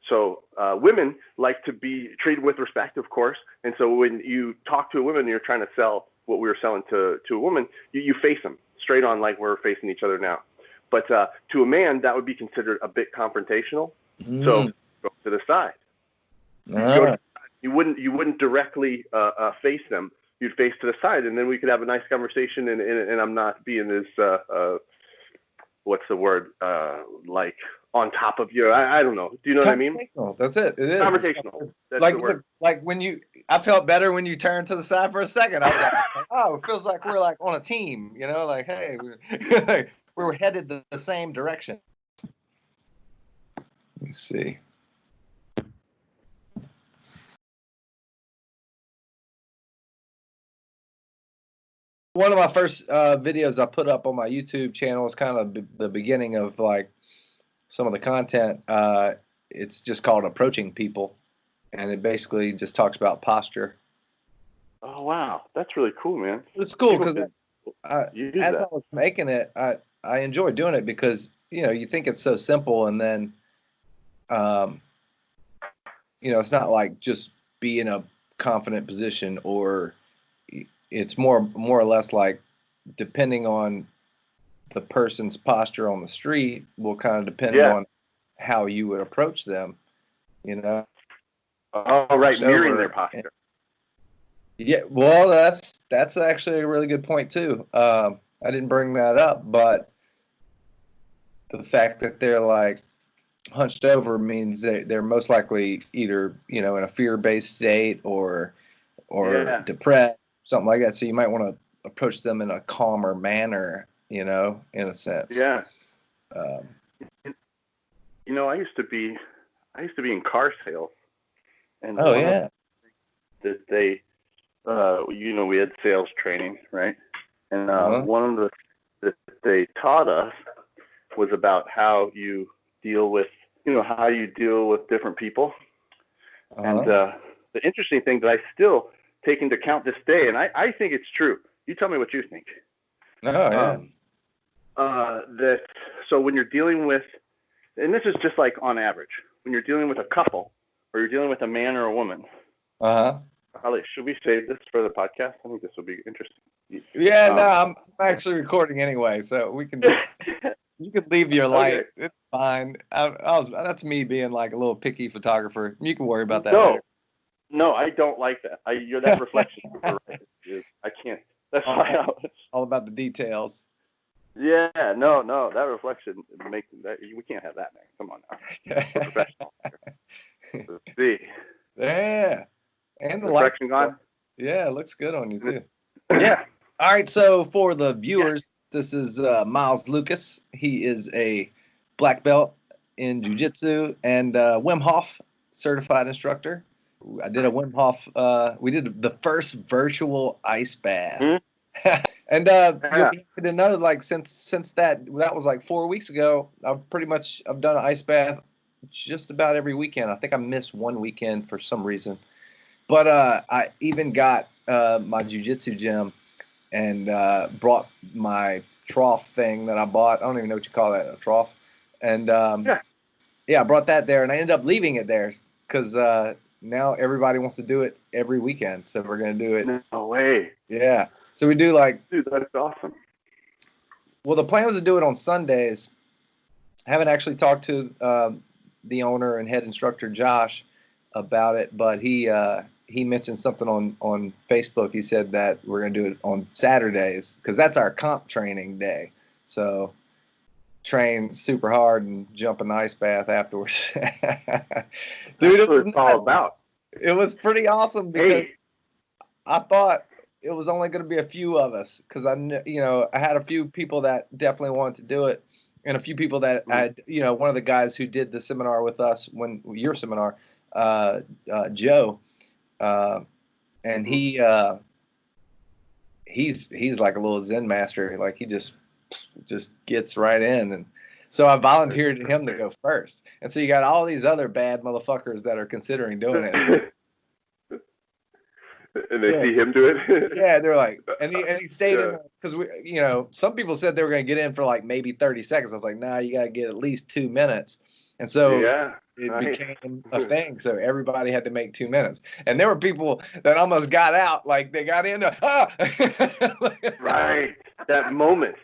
So women like to be treated with respect, of course. And so when you talk to a woman and you're trying to sell what we were selling to a woman, you face them straight on like we're facing each other now. But to a man, that would be considered a bit confrontational. So go to the side. You wouldn't directly face them. You'd face to the side, and then we could have a nice conversation. And I'm not being as what's the word, like on top of you. I don't know. Do you know what I mean? That's it. It is conversational. That's like the word. Like when I felt better when you turned to the side for a second. I was like, oh, it feels like we're like on a team. You know, like hey, we're headed the same direction. Let me see. One of my first videos I put up on my YouTube channel is kind of the beginning of like some of the content. It's just called Approaching People, and it basically just talks about posture. Oh wow, that's really cool, man. It's cool because as I was making it, I enjoy doing it because you think it's so simple, and then it's not like just be in a confident position, or it's more or less like depending on the person's posture on the street will kind of depend on how you would approach them, Oh, right, mirroring their posture. Yeah, well, that's actually a really good point too. I didn't bring that up, but the fact that they're like hunched over means they're most likely either in a fear-based state or depressed, something like that. So you might want to approach them in a calmer manner, in a sense. Yeah. I used to be in car sales, and that they, we had sales training, right? And one of the that they taught us was about how you deal with, different people. And the interesting thing that I still take into account this day, and I think it's true. You tell me what you think. So when you're dealing with, and this is just like on average, when you're dealing with a couple or you're dealing with a man or a woman. Should we save this for the podcast? I think this will be interesting. Yeah, no, I'm actually recording anyway, so we can. You can leave your light. Okay. It's fine. That's me being like a little picky photographer. You can worry about that later. No, I don't like that. You're that reflection. I can't. That's why all about the details. Yeah, no, that reflection makes that. We can't have that, man. Come on now. We're professional. Let's see. Yeah, and the reflection gone. Yeah, it looks good on you too. Yeah. All right. So for the viewers, this is Miles Lukas. He is a black belt in jiu-jitsu and Wim Hof certified instructor. I did a Wim Hof. We did the first virtual ice bath. Mm-hmm. And you'll be happy to know, like since that was like 4 weeks ago, I've done an ice bath just about every weekend. I think I missed one weekend for some reason, but I even got my jiu-jitsu gym and brought my trough thing that I bought. I don't even know what you call that, a trough. And I brought that there, and I ended up leaving it there because now everybody wants to do it every weekend, so we're gonna do it. No way. Yeah. So we do dude, that's awesome. Well, the plan was to do it on Sundays. I haven't actually talked to the owner and head instructor Josh about it, but he mentioned something on Facebook. He said that we're gonna do it on Saturdays because that's our comp training day. So train super hard and jump in the ice bath afterwards. Dude, that's what it's all about. It was pretty awesome because I thought it was only going to be a few of us because I had a few people that definitely wanted to do it, and a few people that had, one of the guys who did the seminar with us your seminar, Joe, and he's like a little Zen master. Like he just gets right in, and so I volunteered him to go first. And so you got all these other bad motherfuckers that are considering doing it. And they see him do it. Yeah, they're like, and he stayed in because we, some people said they were going to get in for like maybe 30 seconds. I was like, nah, you got to get at least 2 minutes. And so it became a thing. So everybody had to make 2 minutes. And there were people that almost got out, like they got in the, Right. That moment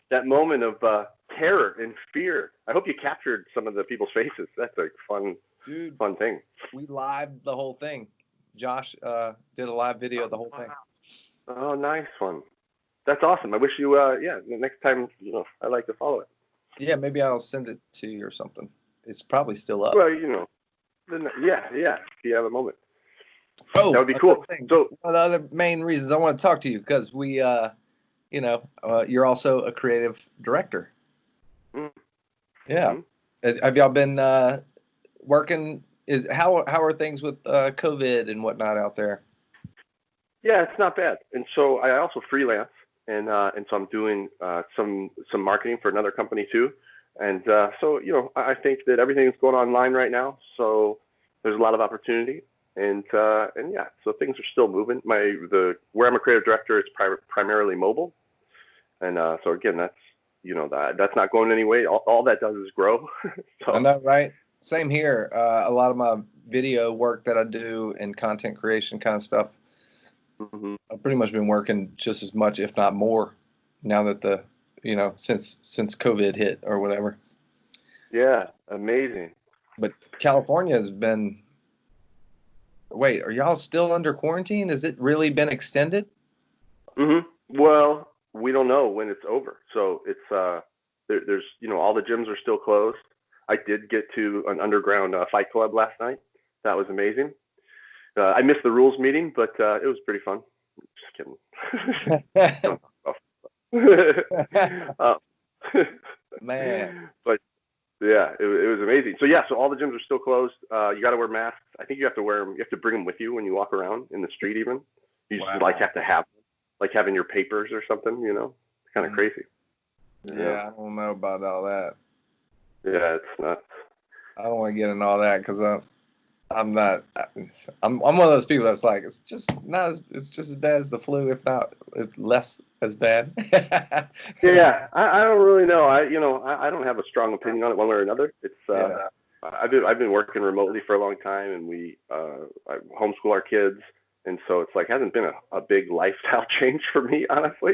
of terror and fear. I hope you captured some of the people's faces. That's a fun thing. We lived the whole thing. Josh did a live video of the whole thing. Oh, nice one. That's awesome. I wish you, the next time, I'd like to follow it. Yeah, maybe I'll send it to you or something. It's probably still up. Well, yeah. If you have a moment. Oh, that would be cool. So one of the other main reasons I want to talk to you, because we, you're also a creative director. Mm. Yeah. Mm-hmm. Have y'all been working? How are things with COVID and whatnot out there? Yeah, it's not bad. And so I also freelance, and so I'm doing some marketing for another company too. And so I think that everything's going online right now. So there's a lot of opportunity, and yeah, so things are still moving. Where I'm a creative director, it's primarily mobile, and so again, that's that's not going anyway. All that does is grow. So. I know, right? Same here. A lot of my video work that I do and content creation kind of stuff, mm-hmm. I've pretty much been working just as much, if not more, now that since COVID hit or whatever. Yeah, amazing. But California has been. Wait, are y'all still under quarantine? Has it really been extended? Mm-hmm. Well, we don't know when it's over. So it's there's all the gyms are still closed. I did get to an underground fight club last night. That was amazing. I missed the rules meeting, but it was pretty fun. Just kidding. Man. But yeah, it was amazing. So yeah, so all the gyms are still closed. You got to wear masks. I think you have to wear them. You have to bring them with you when you walk around in the street. Even you just have to have like having your papers or something. It's kind of crazy. Yeah, I don't know about all that. Yeah, it's nuts. I don't want to get into all that because I'm not. I'm one of those people that's like it's just as bad as the flu, if not less as bad. Yeah, I don't really know. I don't have a strong opinion on it one way or another. It's I've been working remotely for a long time, and we I homeschool our kids, and so it's like hasn't been a big lifestyle change for me, honestly.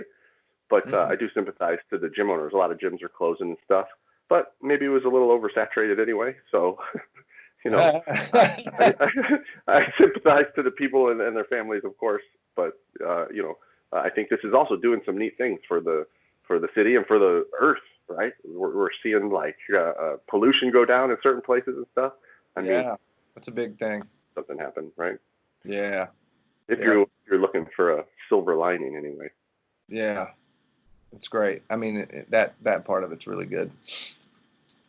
But I do sympathize to the gym owners. A lot of gyms are closing and stuff. But maybe it was a little oversaturated anyway. So, I sympathize to the people and their families, of course. But I think this is also doing some neat things for the city and for the earth, right? We're seeing like pollution go down in certain places and stuff. I mean, that's a big thing. Something happened, right? Yeah. If you're looking for a silver lining, anyway. Yeah. It's great. I mean, that part of it's really good.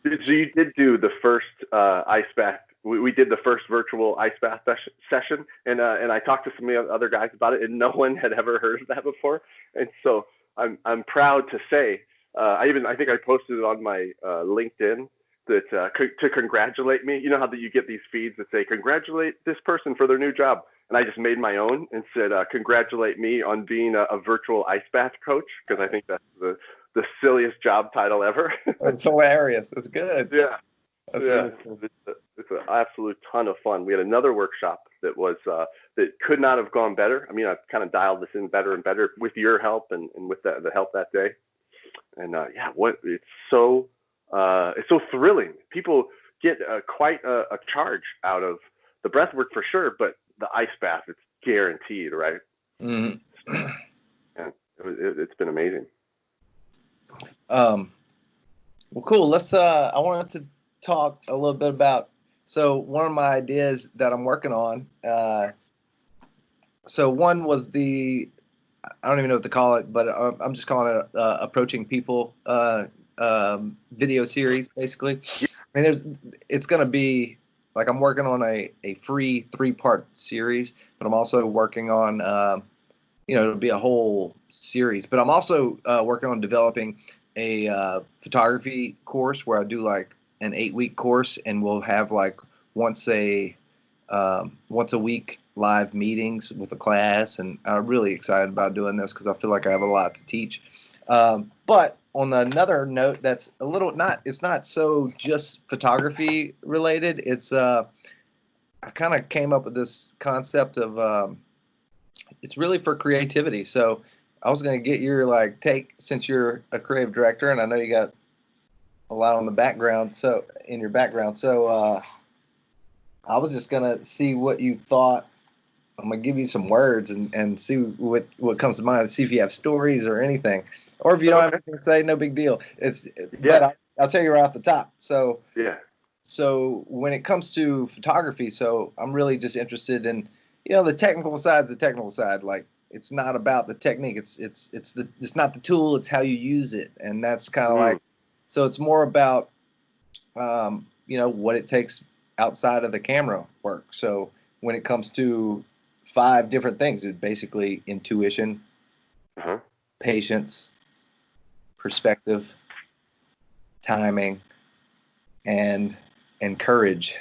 So you did do the first ice bath. We did the first virtual ice bath session, and I talked to some other guys about it, and no one had ever heard of that before. And so I'm proud to say I think I posted it on my LinkedIn that to congratulate me. You know how that you get these feeds that say congratulate this person for their new job. And I just made my own and said, congratulate me on being a virtual ice bath coach, because I think that's the silliest job title ever. It's hilarious. It's good. Yeah. That's really cool. It's an absolute ton of fun. We had another workshop that was that could not have gone better. I mean, I've kind of dialed this in better and better with your help and with the help that day. And it's so thrilling. People get quite a charge out of the breath work for sure, but the ice bath, it's guaranteed, right? Mm-hmm. Yeah, it's been amazing. Well, cool. Let's. I wanted to talk a little bit about. So one of my ideas that I'm working on. So one was I don't even know what to call it, but I'm just calling it approaching people video series, basically. I mean, it's going to be. Like I'm working on a free 3-part series, but I'm also working on, it'll be a whole series. But I'm also working on developing a photography course where I do like an 8-week course, and we'll have like once a week live meetings with a class. And I'm really excited about doing this because I feel like I have a lot to teach. But on another note, that's a little it's not so just photography related. It's I kind of came up with this concept of it's really for creativity. So I was going to get your take, since you're a creative director, and I know you got a lot on the background. So in your background, so I was just going to see what you thought. I'm going to give you some words and see what comes to mind. See if you have stories or anything, or if you don't have anything to say, no big deal. But I'll tell you right off the top. So yeah. So when it comes to photography, so I'm really just interested in, the technical side's the technical side. Like, it's not about the technique. It's not the tool. It's how you use it, and that's kind of so it's more about what it takes outside of the camera work. So when it comes to 5 different things, it's basically intuition, patience, perspective, timing, and courage.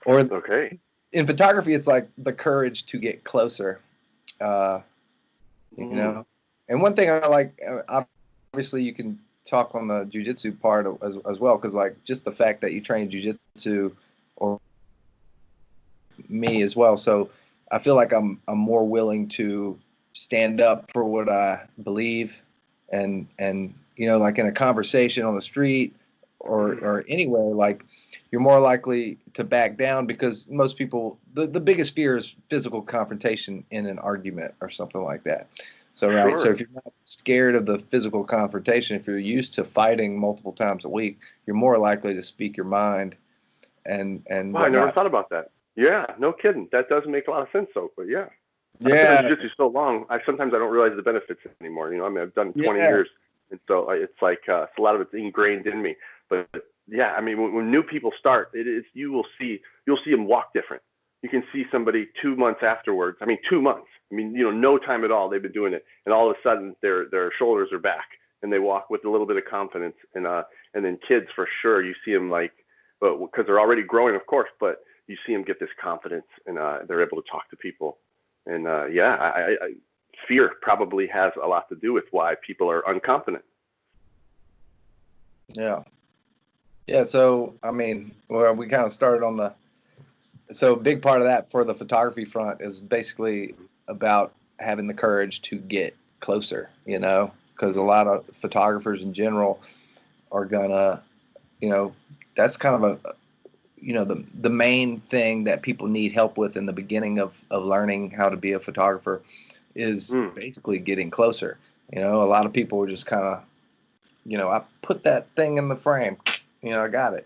Or in photography, it's like the courage to get closer. And one thing I like, obviously you can talk on the jiu-jitsu part as well, because just the fact that you train jiu-jitsu, or me as well, so I feel like I'm more willing to stand up for what I believe, and in a conversation on the street or anywhere, you're more likely to back down, because most people, the biggest fear is physical confrontation in an argument or something like that. So so if you're not scared of the physical confrontation, if you're used to fighting multiple times a week, you're more likely to speak your mind. And wow, I never thought about that. Yeah, no kidding. That does make a lot of sense, though. But yeah. I've been in jiu-jitsu so long, sometimes I don't realize the benefits anymore. I've done 20 years, and so it's a lot of it's ingrained in me. But yeah, when new people start, you'll see them walk different. You can see somebody 2 months afterwards. 2 months. No time at all. They've been doing it, and all of a sudden their shoulders are back, and they walk with a little bit of confidence. And then kids, for sure, you see them because they're already growing, of course, but you see them get this confidence, and they're able to talk to people. And fear probably has a lot to do with why people are unconfident. Yeah. So we kind of started on so a big part of that for the photography front is basically about having the courage to get closer, because a lot of photographers in general are gonna, that's kind of the main thing that people need help with in the beginning of learning how to be a photographer is basically getting closer. A lot of people are just kind of, I put that thing in the frame, I got it.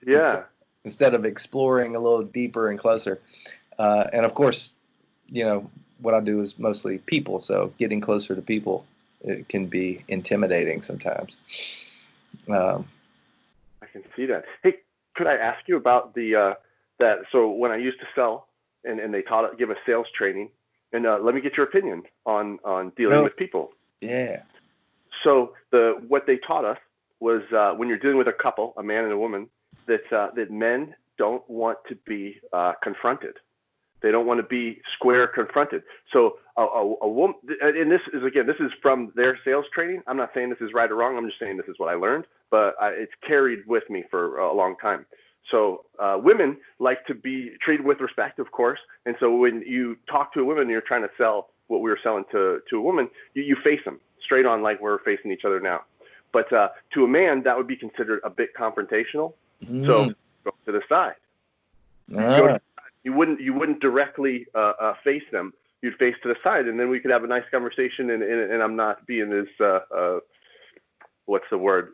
Yeah. Instead of exploring a little deeper and closer. And of course, what I do is mostly people. So getting closer to people, it can be intimidating sometimes. I can see that. Hey, could I ask you about so when I used to sell and they give us sales training, and let me get your opinion on dealing with people. Yeah. So what they taught us was when you're dealing with a couple, a man and a woman, that men don't want to be confronted. They don't want to be square confronted. So a woman, and this is from their sales training. I'm not saying this is right or wrong. I'm just saying this is what I learned, but it's carried with me for a long time. So women like to be treated with respect, of course. And so when you talk to a woman and you're trying to sell what we were selling to a woman, you face them straight on like we're facing each other now. But to a man, that would be considered a bit confrontational. So go to the side. You wouldn't directly face them. You'd face to the side, and then we could have a nice conversation. And I'm not being as what's the word,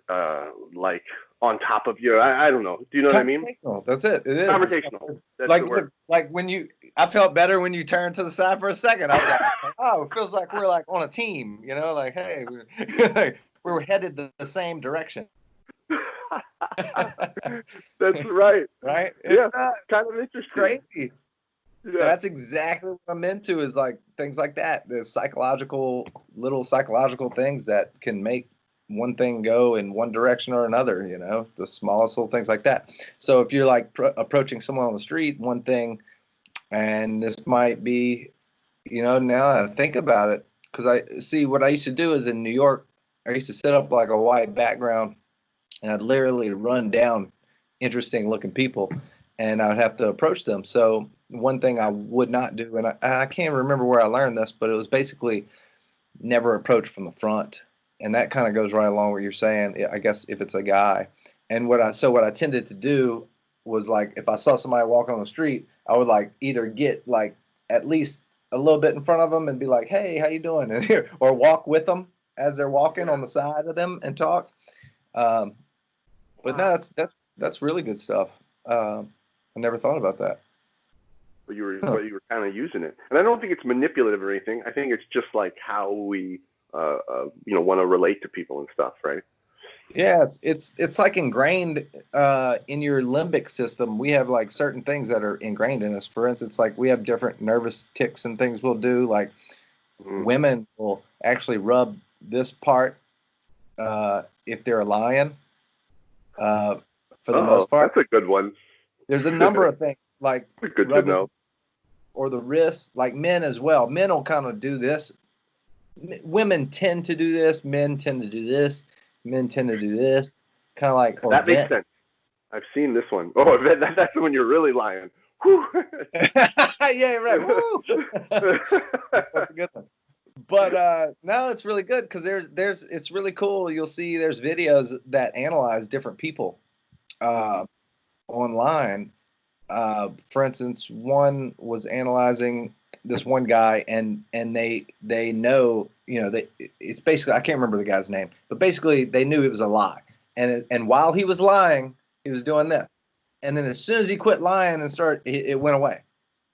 on top of you. I don't know. Do you know what I mean? That's it. It is conversational. That's like the word. When I felt better when you turned to the side for a second. I was like, oh, it feels like we're on a team. Hey, we're headed the same direction. That's right. Right? Yeah. Kind of interesting. Crazy. Yeah. That's exactly what I'm into, is things like that. The little psychological things that can make one thing go in one direction or another, the smallest little things like that. So if you're approaching someone on the street, one thing, and this might be, now that I think about it, because I see what I used to do is in New York, I used to set up like a white background, and I'd literally run down interesting looking people, and I would have to approach them. So one thing I would not do, and I can't remember where I learned this, but it was basically never approach from the front. And that kind of goes right along what you're saying, I guess, if it's a guy. And what I tended to do was, like, if I saw somebody walking on the street, I would like either get like at least a little bit in front of them and be like, "Hey, how you doing?" or walk with them as they're walking on the side of them and talk. Um, but no, that's really good stuff. I never thought about that. But you were kind of using it, and I don't think it's manipulative or anything. I think it's just like how we, want to relate to people and stuff, right? Yeah, it's like ingrained in your limbic system. We have like certain things that are ingrained in us. For instance, like we have different nervous tics and things we'll do. Like women will actually rub this part if they're a lion. For the most part, that's a good one. There's a number of things like good to know. Or the wrist, like men as well. Men will kind of do this. Women tend to do this. Men tend to do this. Men tend to do this. Kind of like that makes sense. I've seen this one. Oh, that's when you're really lying. Whew. Yeah, right. Woo. That's a good one. But no, it's really good because there's it's really cool. You'll see there's videos that analyze different people online. For instance, one was analyzing this one guy, and they know, it's basically, I can't remember the guy's name, but basically they knew it was a lie, and while he was lying, he was doing this, and then as soon as he quit lying and it went away.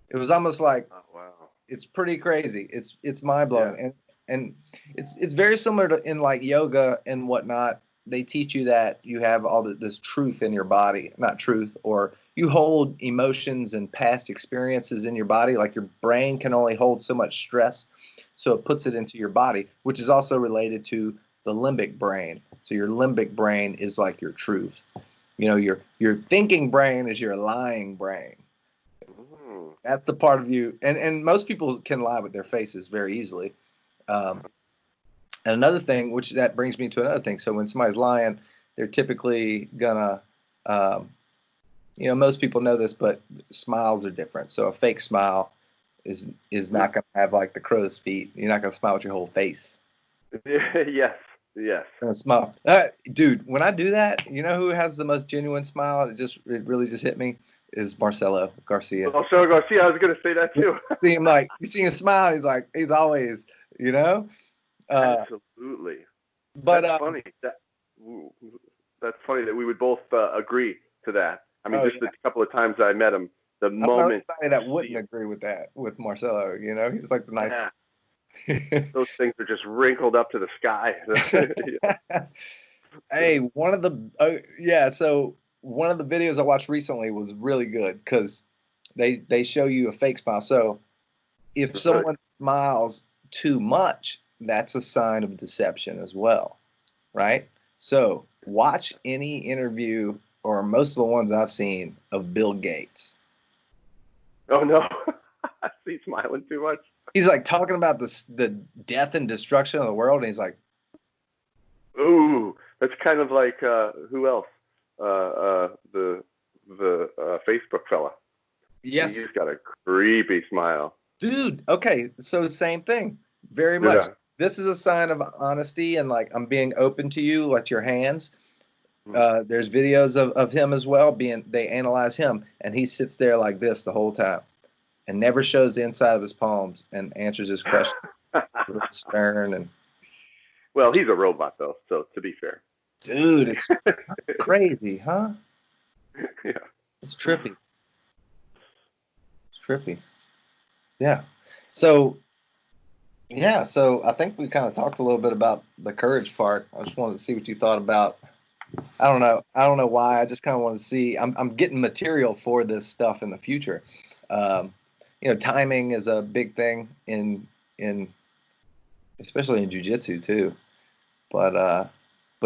It was almost like, oh, wow, it's pretty crazy. It's mind blowing, and it's very similar to in like yoga and whatnot. They teach you that you have all this truth in your body, not truth, or you hold emotions and past experiences in your body. Like your brain can only hold so much stress, so it puts it into your body, which is also related to the limbic brain. So your limbic brain is like your truth. Your thinking brain is your lying brain. That's the part of you, and most people can lie with their faces very easily. And another thing, which that brings me to another thing. So when somebody's lying, they're typically gonna, most people know this, but smiles are different. So a fake smile is not gonna have like the crow's feet. You're not gonna smile with your whole face. Yes. Gonna smile, dude. When I do that, you know who has the most genuine smile? It really just hit me. Is Marcelo Garcia. Marcelo Garcia. I was gonna say that too. You see him smile. He's always, Absolutely. But that's funny. That's funny that we would both agree to that. I mean, a couple of times I met him, the moment that wouldn't agree with that with Marcelo. He's like the nice. Yeah. Those things are just wrinkled up to the sky. Hey, So one of the videos I watched recently was really good because they show you a fake smile. So if someone smiles too much, that's a sign of deception as well, right? So watch any interview, or most of the ones I've seen, of Bill Gates. Oh no, he's smiling too much. He's like talking about the death and destruction of the world, and he's like, "Ooh, that's kind of like who else? The Facebook fella. Yes, he's got a creepy smile, dude. Okay, so same thing, very much. Yeah. This is a sign of honesty, and like, I'm being open to you, like your hands. There's videos of him as well. They analyze him, and he sits there like this the whole time, and never shows the inside of his palms, and answers his questions. Stern and. Well, he's a robot though, so to be fair. Dude, it's crazy, huh? Yeah. It's trippy. Yeah. So I think we kind of talked a little bit about the courage part. I just wanted to see what you thought about. I don't know why. I just kind of want to see. I'm getting material for this stuff in the future. Timing is a big thing in especially in jiu-jitsu too. But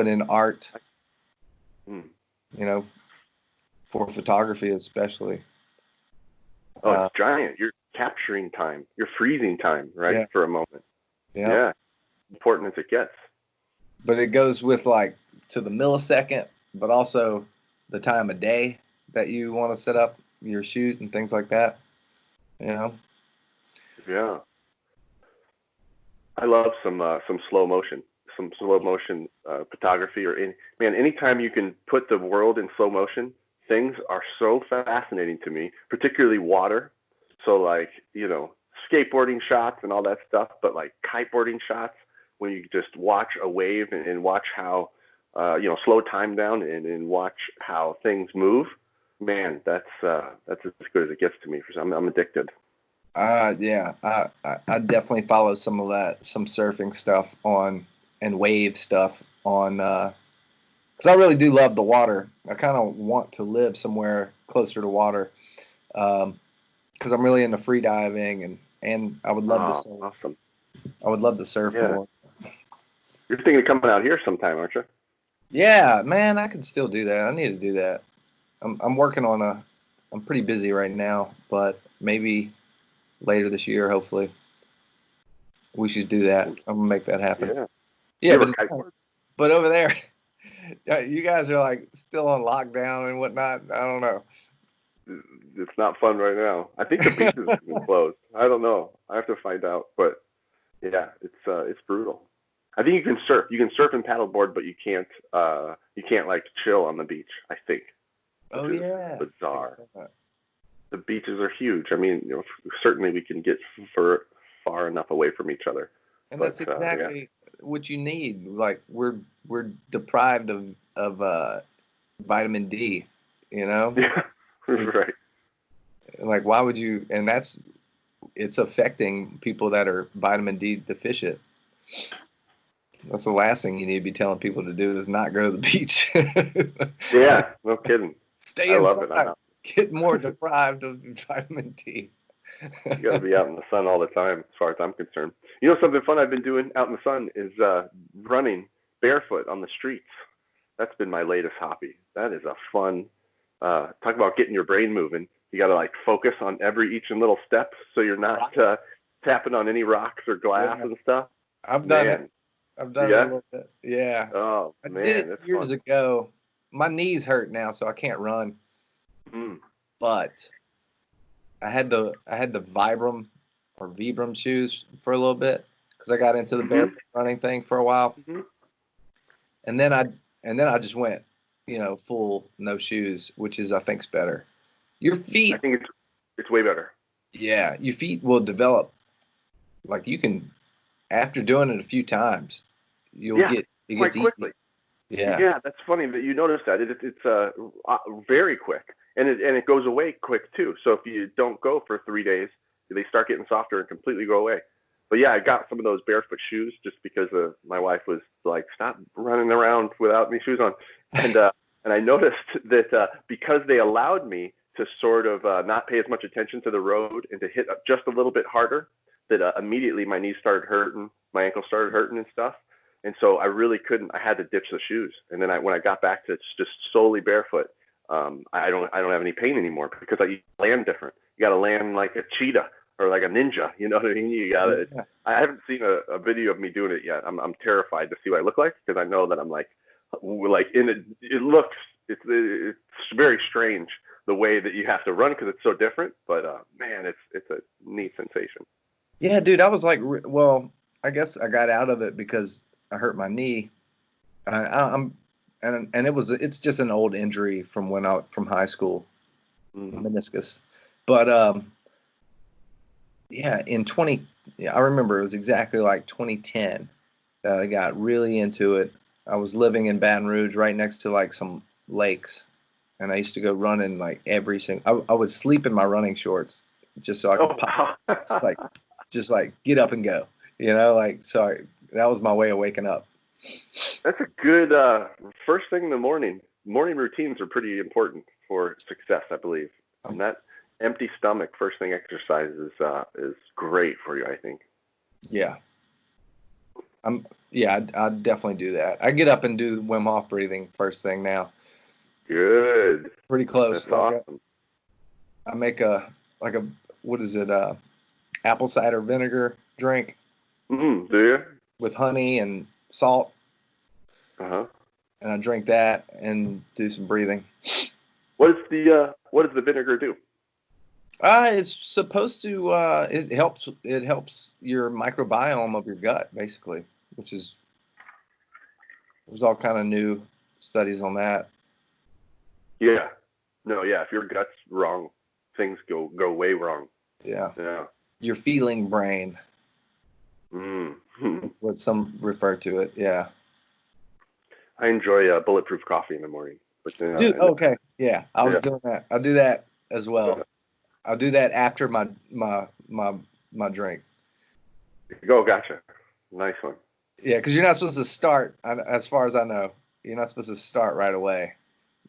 in art, for photography especially. Oh, it's giant. You're capturing time. You're freezing time, right? Yeah. For a moment. Yeah. Important as it gets. but it goes with like to the millisecond, but also the time of day that you want to set up your shoot and things like that. You know? Yeah. I love some slow motion, photography, man, anytime you can put the world in slow motion, things are so fascinating to me, particularly water. So like, skateboarding shots and all that stuff, but like kiteboarding shots when you just watch a wave and watch how, slow time down and watch how things move. Man, that's as good as it gets to me. I'm addicted. Yeah, I definitely follow some of that, some surfing stuff on and wave stuff on, because I really do love the water. I kind of want to live somewhere closer to water, because I'm really into free diving and I would love to surf. Awesome. I would love to surf more. You're thinking of coming out here sometime, aren't you? Yeah, man, I could still do that. I need to do that. I'm working on I'm pretty busy right now, but maybe later this year, hopefully, we should do that. I'm gonna make that happen. Yeah, but over there, you guys are like still on lockdown and whatnot. I don't know. It's not fun right now. I think the beaches have been closed. I don't know. I have to find out. But yeah, it's brutal. I think you can surf. You can surf and paddleboard, but you can't like chill on the beach. I think. Oh yeah. Bizarre. The beaches are huge. I mean, certainly we can get far enough away from each other. And that's exactly what you need. Like we're deprived of vitamin D, Yeah, right. Like why would you? And it's affecting people that are vitamin D deficient. That's the last thing you need to be telling people to do is not go to the beach. Yeah, no kidding. Stay inside. Get more deprived of vitamin D. You got to be out in the sun all the time, as far as I'm concerned. Something fun I've been doing out in the sun is running barefoot on the streets. That's been my latest hobby. That is a fun. Talk about getting your brain moving. You got to like focus on each and little step, so you're not tapping on any rocks or glass and stuff. I've done it. I've done it a little bit. Yeah. Oh man, I did it years ago. My knees hurt now, so I can't run. But I had the Vibram or Vibram shoes for a little bit because I got into the barefoot running thing for a while, and then I just went, full no shoes, which is I think's better. Your feet. I think it's way better. Yeah, your feet will develop. Like you can, after doing it a few times, you'll get it gets quickly. Easy. Yeah. Yeah, that's funny that you noticed that. It's very quick. And it goes away quick too. So if you don't go for 3 days, they start getting softer and completely go away. But yeah, I got some of those barefoot shoes just because my wife was like, "Stop running around without any shoes on," and I noticed that because they allowed me to sort of not pay as much attention to the road and to hit just a little bit harder, that immediately my knees started hurting, my ankles started hurting and stuff. And so I really couldn't. I had to ditch the shoes. And then when I got back to just solely barefoot. I don't have any pain anymore because I land different. You got to land like a cheetah or like a ninja. You know what I mean? You got to. Yeah. I haven't seen a video of me doing it yet. I'm terrified to see what I look like because I know that I'm like in it. It's very strange the way that you have to run because it's so different. But man, it's a neat sensation. Yeah, dude. I was like, well, I guess I got out of it because I hurt my knee. And it's just an old injury from from high school, meniscus. But yeah, I remember it was exactly like 2010 that I got really into it. I was living in Baton Rouge, right next to like some lakes, and I used to go running like every single. I would sleep in my running shorts just so I could pop, just like get up and go. So that was my way of waking up. That's a good first thing in the morning. Morning routines are pretty important for success, I believe. And that empty stomach first thing exercise is great for you, I think. Yeah. I'd definitely do that. I get up and do Wim Hof breathing first thing now. Good. Pretty close. That's awesome. I make what is it? Apple cider vinegar drink. Do you? With honey and salt. Uh-huh. And I drink that and do some breathing. What does the vinegar do? It's supposed to it helps your microbiome of your gut, basically, which is there's all kind of new studies on that. Yeah. No, yeah, if your gut's wrong, things go way wrong. Yeah. Yeah. Your feeling brain. Mm. What some refer to it. Yeah. I enjoy bulletproof coffee in the morning. But Dude, okay. Yeah. I was doing that. I'll do that as well. I'll do that after my drink. Go, gotcha. Nice one. Yeah, because you're not supposed to start, as far as I know, you're not supposed to start right away.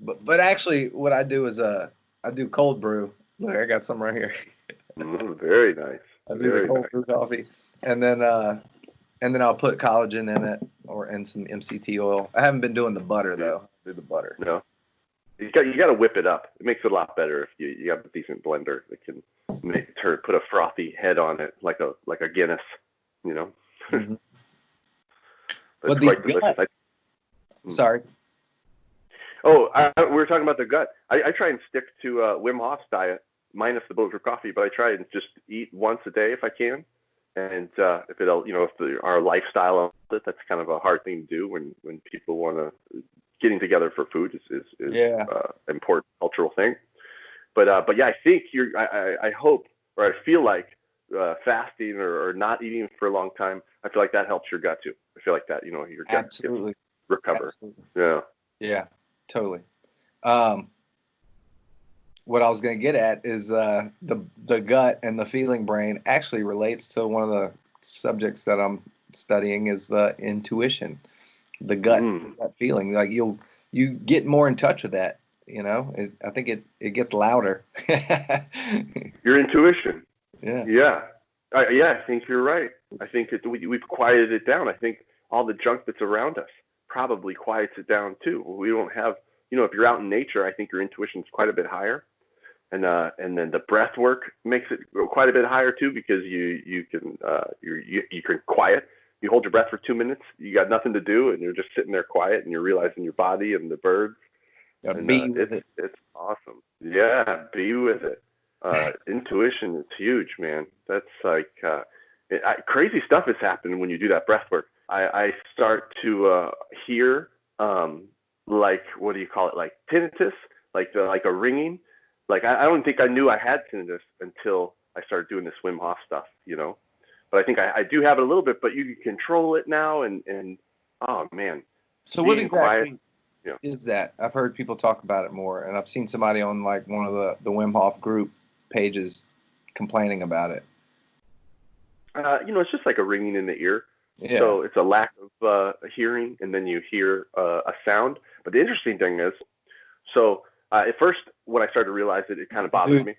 But actually, what I do is I do cold brew. Look, I got some right here. Very nice. I do the cold brew coffee, and then I'll put collagen in it and some MCT oil. I haven't been doing the butter though. I do the butter. No, you got to whip it up. It makes it a lot better if you have a decent blender that can put a frothy head on it like a Guinness, you know. Mm-hmm. That's quite delicious. Sorry. Oh, we were talking about the gut. I try and stick to Wim Hof's diet, minus the bulletproof coffee, but I try and just eat once a day if I can. And if our lifestyle of it, that's kind of a hard thing to do when people want to getting together for food is important cultural thing. But yeah, I think I hope, or I feel like fasting or not eating for a long time, I feel like that helps your gut too. I feel like that, your gut Absolutely recover. Absolutely. Yeah. Yeah, totally. What I was going to get at is the gut and the feeling brain actually relates to one of the subjects that I'm studying is the intuition, the gut feeling. Like you get more in touch with that. I think it gets louder. Your intuition. Yeah. Yeah. I think you're right. I think we've quieted it down. I think all the junk that's around us probably quiets it down too. We don't have, if you're out in nature, I think your intuition is quite a bit higher. And then the breath work makes it quite a bit higher too, because you can quiet. You hold your breath for 2 minutes. You got nothing to do, and you're just sitting there quiet, and you're realizing your body and the birds. Yeah, and it's awesome. Yeah, be with it. Intuition is huge, man. That's like crazy stuff has happened when you do that breath work. I start to hear like, what do you call it? Like tinnitus, like a ringing. Like I don't think I knew I had tinnitus until I started doing this Wim Hof stuff, But I think I do have it a little bit, but you can control it now, and oh man. So what exactly is that? I've heard people talk about it more, and I've seen somebody on like one of the Wim Hof group pages complaining about it. It's just like a ringing in the ear. Yeah. So it's a lack of hearing, and then you hear a sound. But the interesting thing is, so at first, when I started to realize it kind of bothered me.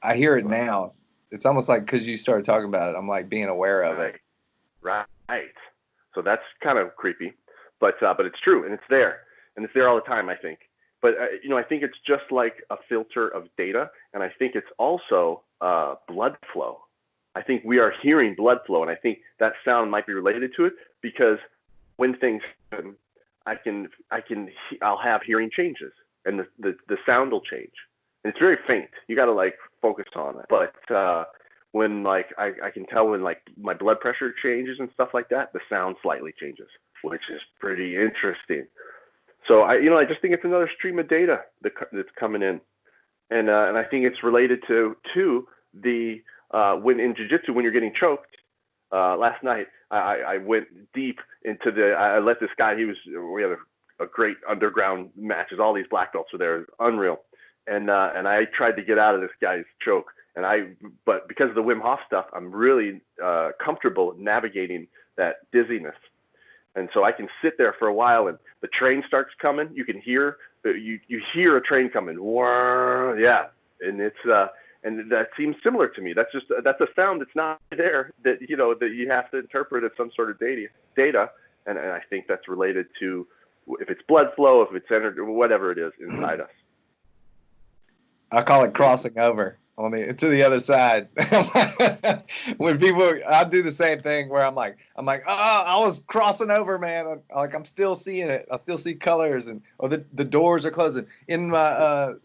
I hear it now. It's almost like because you started talking about it, I'm like being aware of it. Right. So that's kind of creepy, but it's true, and it's there all the time, I think. But I think it's just like a filter of data, and I think it's also blood flow. I think we are hearing blood flow, and I think that sound might be related to it, because when things happen, I'll have hearing changes, and the sound will change. And it's very faint. You got to like focus on it. But when like I can tell when like my blood pressure changes and stuff like that, the sound slightly changes, which is pretty interesting. So I just think it's another stream of data that's coming in, and I think it's related to the when in jiu-jitsu, when you're getting choked. Last night I went deep into I let this guy. We had a great underground matches. All these black belts were there. It was unreal. And I tried to get out of this guy's choke, but because of the Wim Hof stuff, I'm really comfortable navigating that dizziness, and so I can sit there for a while, and the train starts coming. You can hear you hear a train coming, yeah, and it's and that seems similar to me. That's a sound that's not there that that you have to interpret as some sort of data, and I think that's related to if it's blood flow, if it's energy, whatever it is inside us. I call it crossing over. to the other side. When people, I do the same thing where I'm like, oh, I was crossing over, man. I'm still seeing it. I still see colors, or the doors are closing. In my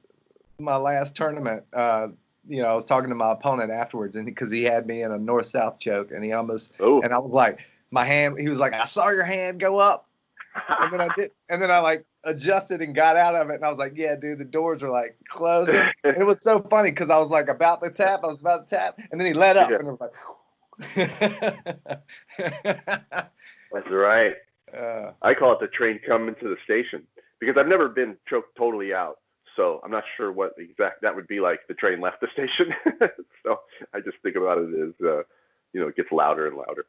last tournament, I was talking to my opponent afterwards, and because he had me in a north-south choke, and he almost, and I was like, my hand. He was like, I saw your hand go up, and then I did, and then I like adjusted and got out of it, and I was like, yeah, dude, the doors were like closing. And it was so funny because I was like about to tap, and then he let up, and it was like, That's right. I call it the train coming to the station because I've never been choked totally out. So I'm not sure what exact that would be like. The train left the station. So I just think about it as, it gets louder and louder.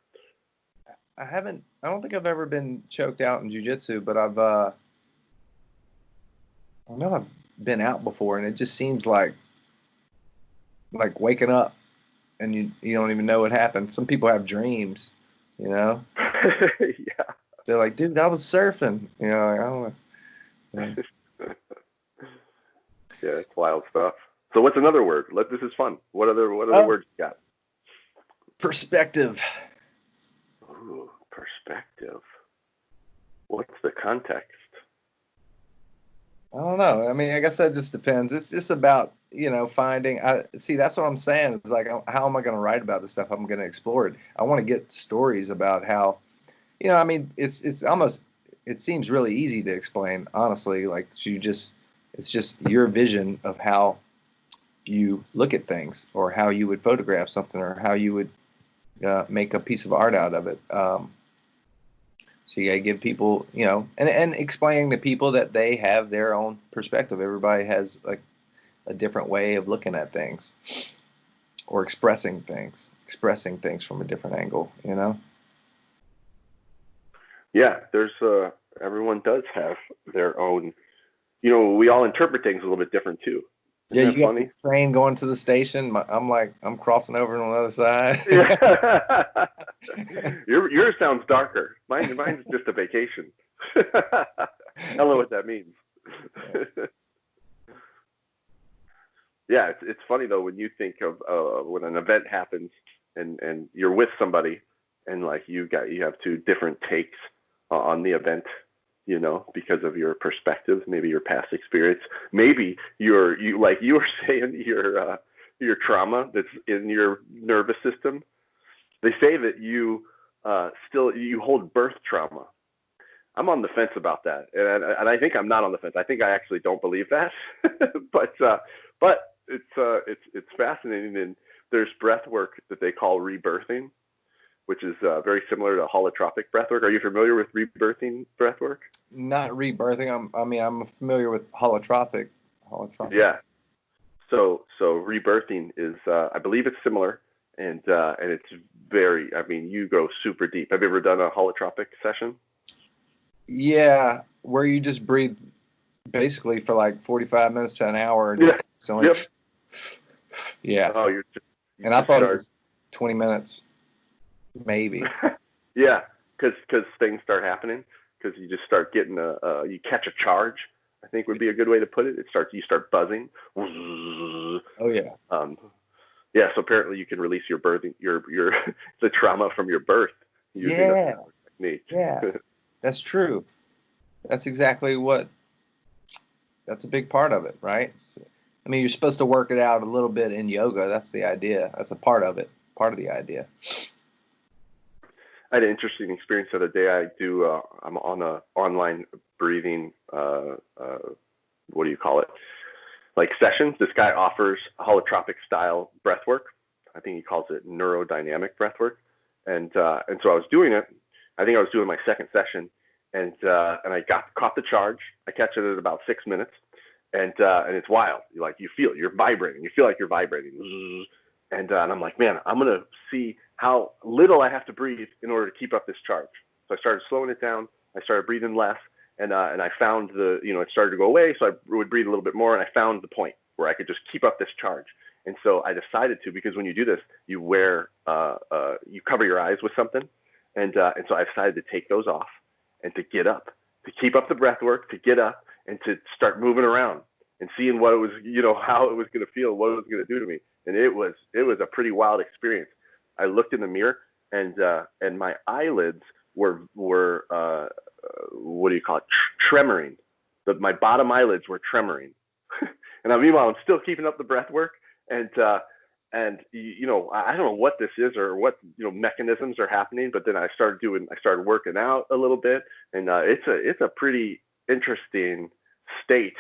I don't think I've ever been choked out in jiu-jitsu, but I know I've been out before, and it just seems like waking up and you don't even know what happened. Some people have dreams, Yeah. They're like, dude, I was surfing, I don't know. Yeah, it's wild stuff. So what's another word? This is fun. What other words you got? Perspective. Ooh, perspective. What's the context? I don't know. I mean, I guess that just depends. It's just about, finding. That's what I'm saying. It's like, how am I going to write about this stuff? I'm going to explore it. I want to get stories about how, I mean, it's almost, it seems really easy to explain, honestly. Like it's just your vision of how you look at things, or how you would photograph something, or how you would make a piece of art out of it. So you got to give people, and explaining to people that they have their own perspective. Everybody has like a different way of looking at things, or expressing things from a different angle, Yeah, there's everyone does have their own. We all interpret things a little bit different too. Isn't that funny? Got the train going to the station. I'm crossing over on the other side. Yeah. Yours sounds darker. Mine's just a vacation. I don't know what that means. Yeah, it's funny though when you think of when an event happens and you're with somebody and like you have two different takes on the event. Because of your perspective, maybe your past experience, maybe you like you were saying, your trauma that's in your nervous system. They say that you hold birth trauma. I'm on the fence about that, and I think I'm not on the fence. I think I actually don't believe that, but it's fascinating. And there's breath work that they call rebirthing, which is very similar to holotropic breathwork. Are you familiar with rebirthing breathwork? Not rebirthing. I'm familiar with holotropic. Yeah. So rebirthing is, I believe it's similar, and it's very. I mean, you go super deep. Have you ever done a holotropic session? Yeah, where you just breathe basically for like 45 minutes to an hour. Yep. Yeah. Oh, and I thought it was 20 minutes. Maybe. Yeah, because things start happening, because you just start getting you catch a charge, I think would be a good way to put it. You start buzzing. Oh yeah. Yeah. So apparently you can release your birthing, your the trauma from your birth using a technique. Yeah. That's true. That's exactly that's a big part of it, right? I mean, you're supposed to work it out a little bit in yoga. That's the idea. That's a part of it. Part of the idea. I had an interesting experience the other day. I'm on a online breathing, what do you call it? Like sessions. This guy offers holotropic style breath work. I think he calls it neurodynamic breath work. And so I was doing it. I think I was doing my second session, and I caught the charge. I catch it at about 6 minutes, and it's wild. You're vibrating. You feel like you're vibrating. And I'm like, man, I'm going to see how little I have to breathe in order to keep up this charge. So I started slowing it down. I started breathing less, and I found it started to go away. So I would breathe a little bit more, and I found the point where I could just keep up this charge. And so I decided to, because when you do this, you you cover your eyes with something. And so I decided to take those off and to get up, to keep up the breath work, to get up and to start moving around. and seeing what it was, how it was going to feel, what it was going to do to me. And it was a pretty wild experience. I looked in the mirror, and my eyelids were what do you call it? Tremoring. My bottom eyelids were tremoring. And meanwhile, I'm still keeping up the breath work, and I don't know what this is or what mechanisms are happening, but then I started working out a little bit, and it's a pretty interesting state,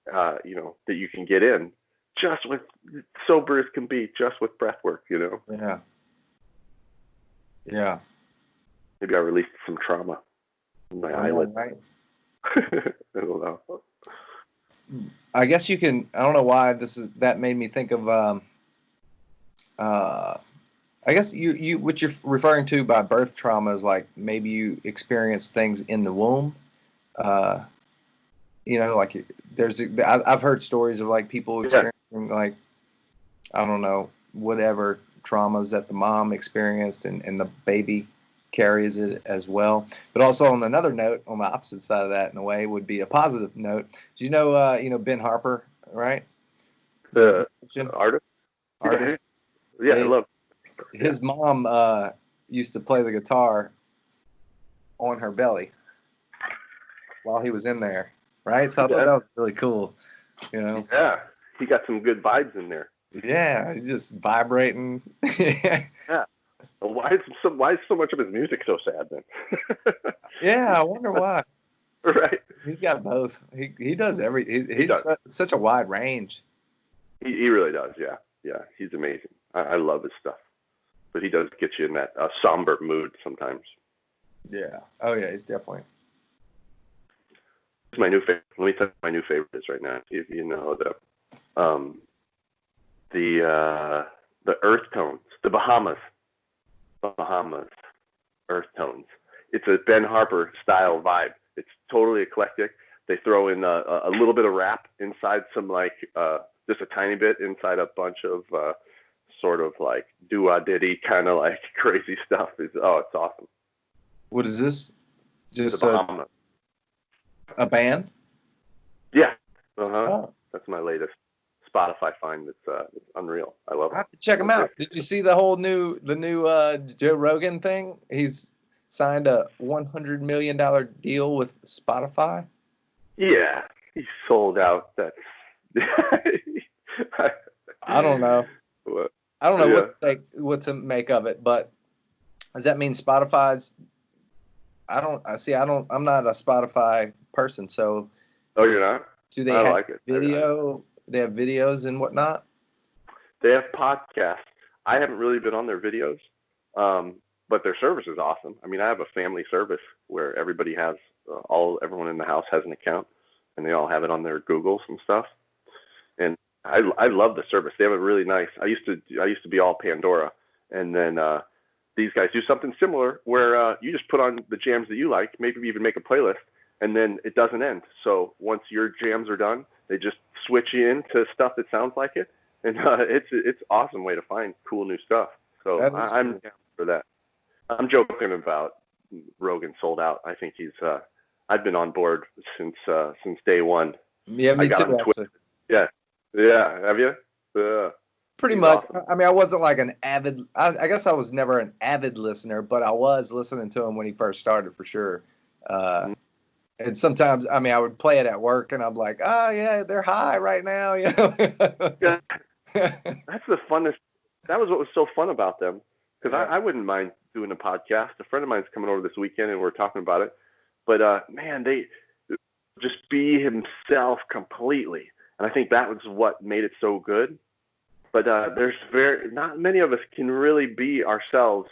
that you can get in just with sober as can be, just with breath work, Yeah. Yeah. Maybe I released some trauma in my eyelid. Right. I don't know. I guess you can. I don't know why that made me think of. I guess you what you're referring to by birth trauma is like maybe you experience things in the womb. Like I've heard stories of like people experiencing like, I don't know, whatever traumas that the mom experienced and the baby carries it as well. But also on another note, on the opposite side of that in a way would be a positive note. Do you know Ben Harper, right? The artist? Yeah, I love his mom used to play the guitar on her belly while he was in there, right? So I thought that was really cool, Yeah, he got some good vibes in there. Yeah, just vibrating. Yeah. Why is so much of his music so sad then? Yeah, I wonder why. Right. He's got both. He does he does. Such a wide range. He really does. Yeah. Yeah. He's amazing. I love his stuff, but he does get you in that somber mood sometimes. Yeah. Oh yeah, he's definitely. It's my new favorite. Let me tell you my new favorite is right now. If you know the earth tones, the Bahamas earth tones. It's a Ben Harper style vibe. It's totally eclectic. They throw in a little bit of rap inside, some like just a tiny bit inside a bunch of sort of like doo-wah-diddy kind of like crazy stuff. It's awesome. What is this? Just the Bahamas. A band? Yeah. Oh. That's my latest Spotify find. It's unreal. I love it. I have to check them out. Did you see the new Joe Rogan thing? He's signed a $100 million deal with Spotify. Yeah, he sold out. That's. I don't know. I don't know what to make of it, but does that mean Spotify's? I'm not a Spotify person, so. Oh, you're not? Do they have video? They have videos and whatnot? They have podcasts. I haven't really been on their videos, but their service is awesome. I mean, I have a family service where everybody has everyone in the house has an account, and they all have it on their Googles and stuff. And I love the service. They have a really nice. I used to be all Pandora, and then these guys do something similar where you just put on the jams that you like, maybe even make a playlist, and then it doesn't end. So once your jams are done, they just switch you into stuff that sounds like it, and it's an awesome way to find cool new stuff. So I'm down for that. I'm joking about Rogan sold out. I think he's. I've been on board since day one. Yeah, me too. Twitter. Yeah. Have you? Pretty much. Awesome. I mean, I wasn't like an avid. I guess I was never an avid listener, but I was listening to him when he first started for sure. And sometimes, I mean, I would play it at work, and I'm like, oh yeah, they're high right now, Yeah. That's the funnest. That was what was so fun about them, because I wouldn't mind doing a podcast. A friend of mine's coming over this weekend, and we're talking about it. But man, they just be himself completely, and I think that was what made it so good. But there's not many of us can really be ourselves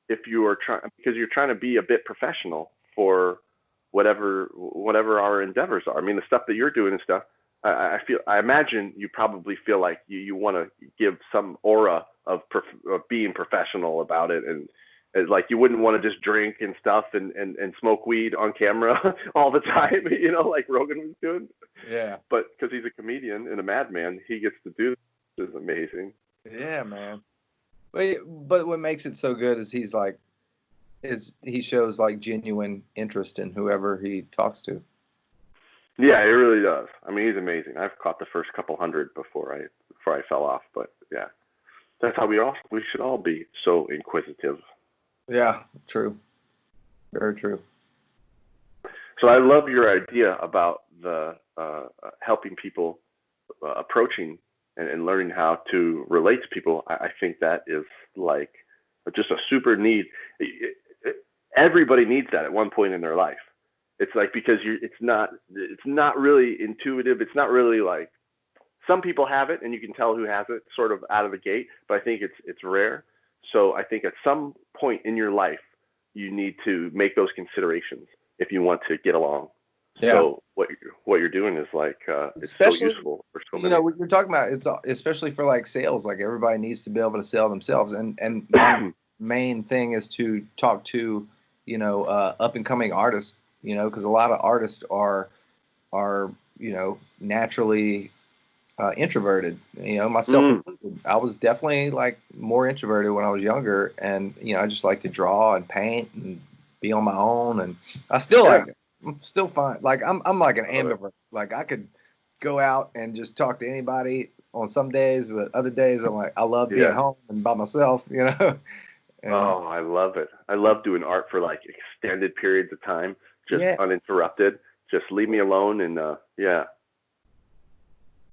if you are because you're trying to be a bit professional for whatever our endeavors are. I mean, the stuff that you're doing and stuff, I imagine you probably feel like you want to give some aura of being professional about it, and like you wouldn't want to just drink and stuff and smoke weed on camera all the time, like Rogan was doing. Yeah. But because he's a comedian and a madman, he gets to do this. Is amazing. Yeah, man. But what makes it so good is he shows like genuine interest in whoever he talks to. Yeah, it really does. I mean, he's amazing. I've caught the first couple hundred before I fell off, but yeah, that's how we should all be so inquisitive. Yeah, true. Very true. So I love your idea about the helping people approaching and learning how to relate to people. I think that is like just a super need. Everybody needs that at one point in their life. It's like because it's not really intuitive. It's not really like some people have it and you can tell who has it sort of out of the gate, but I think it's rare. So I think at some point in your life you need to make those considerations if you want to get along. Yeah. So what you're doing is like it's so useful for so many. What you're talking about, it's especially for like sales. Like everybody needs to be able to sell themselves, and my main thing is to talk to up and coming artists. Because a lot of artists are naturally introverted. Myself included. I was definitely like more introverted when I was younger, and I just like to draw and paint and be on my own, and I still like it. I'm still fine. Like I'm like an ambivert. Like I could go out and just talk to anybody on some days, but other days I'm like I love being home and by myself. And, oh, I love it. I love doing art for like extended periods of time, just uninterrupted. Just leave me alone, and yeah.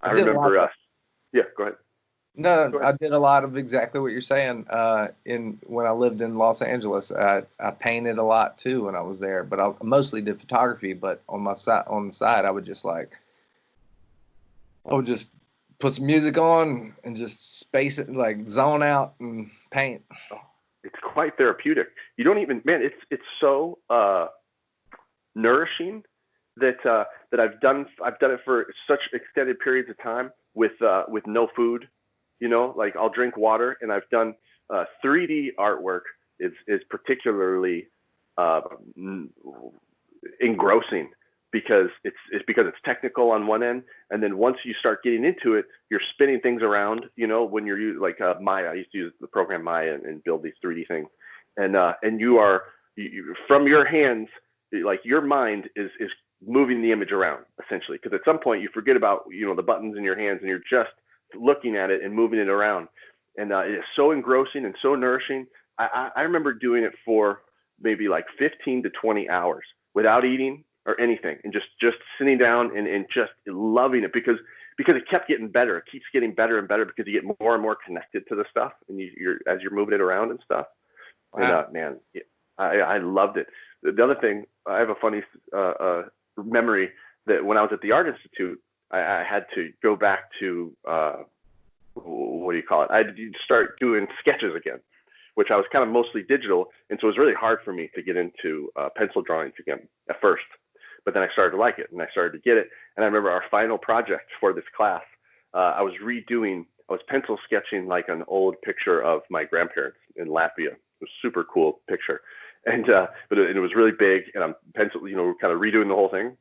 I remember us. Yeah, go ahead. No, I did a lot of exactly what you're saying. When I lived in Los Angeles, I painted a lot too when I was there, but I mostly did photography. But on the side, I would just put some music on and just space it, like zone out and paint. Oh, it's quite therapeutic. You don't even, man. It's so nourishing that I've done it for such extended periods of time with no food. Like I'll drink water, and I've done 3D artwork is particularly engrossing because it's technical on one end, and then once you start getting into it, you're spinning things around. When you're like Maya, I used to use the program Maya and build these 3D things, and you from your hands, like your mind is moving the image around essentially, because at some point you forget about the buttons in your hands and you're just looking at it and moving it around, and it is so engrossing and so nourishing. I remember doing it for maybe like 15 to 20 hours without eating or anything, and just sitting down and just loving it because it kept getting better. It keeps getting better and better because you get more and more connected to the stuff, and as you're moving it around and stuff. Wow. And man, I loved it. The other thing, I have a funny memory that when I was at the Art Institute, I had to go back to what do you call it? I had to start doing sketches again, which I was kind of mostly digital, and so it was really hard for me to get into pencil drawings again at first. But then I started to like it, and I started to get it. And I remember our final project for this class, I was pencil sketching like an old picture of my grandparents in Latvia. It was a super cool picture, and but it was really big, and I'm kind of redoing the whole thing.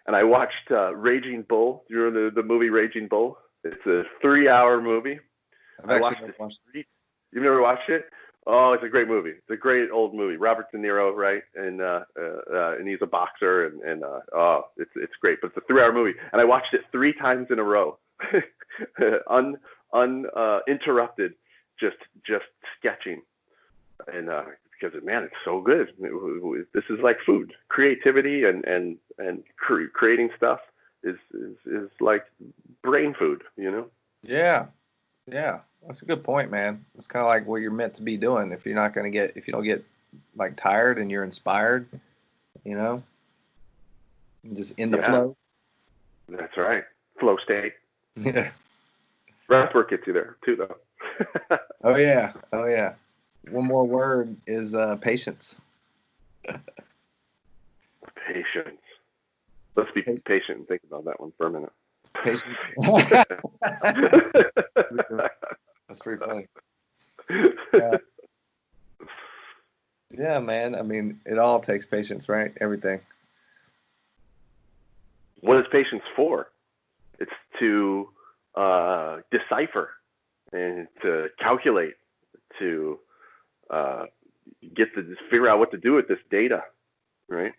And I watched Raging Bull. Do you remember the movie Raging Bull? It's a 3-hour movie. I've watched it. You've never watched it? Oh, it's a great movie. It's a great old movie. Robert De Niro, right? And he's a boxer, and it's great. But it's a 3-hour movie, and I watched it 3 times in a row, uninterrupted, just sketching, and because man, it's so good. This is like food. Creativity and creating stuff is like brain food, Yeah. That's a good point, man. It's kind of like what you're meant to be doing. If you don't get like tired and you're inspired, just in the flow. That's right. Flow state. Yeah. Breathwork gets you there too, though. Oh yeah. One more word is patience. Patience. Let's be patient and think about that one for a minute. Patience. That's pretty funny. Yeah, man. I mean, it all takes patience, right? Everything. What is patience for? It's to decipher and to calculate, to figure out what to do with this data, right?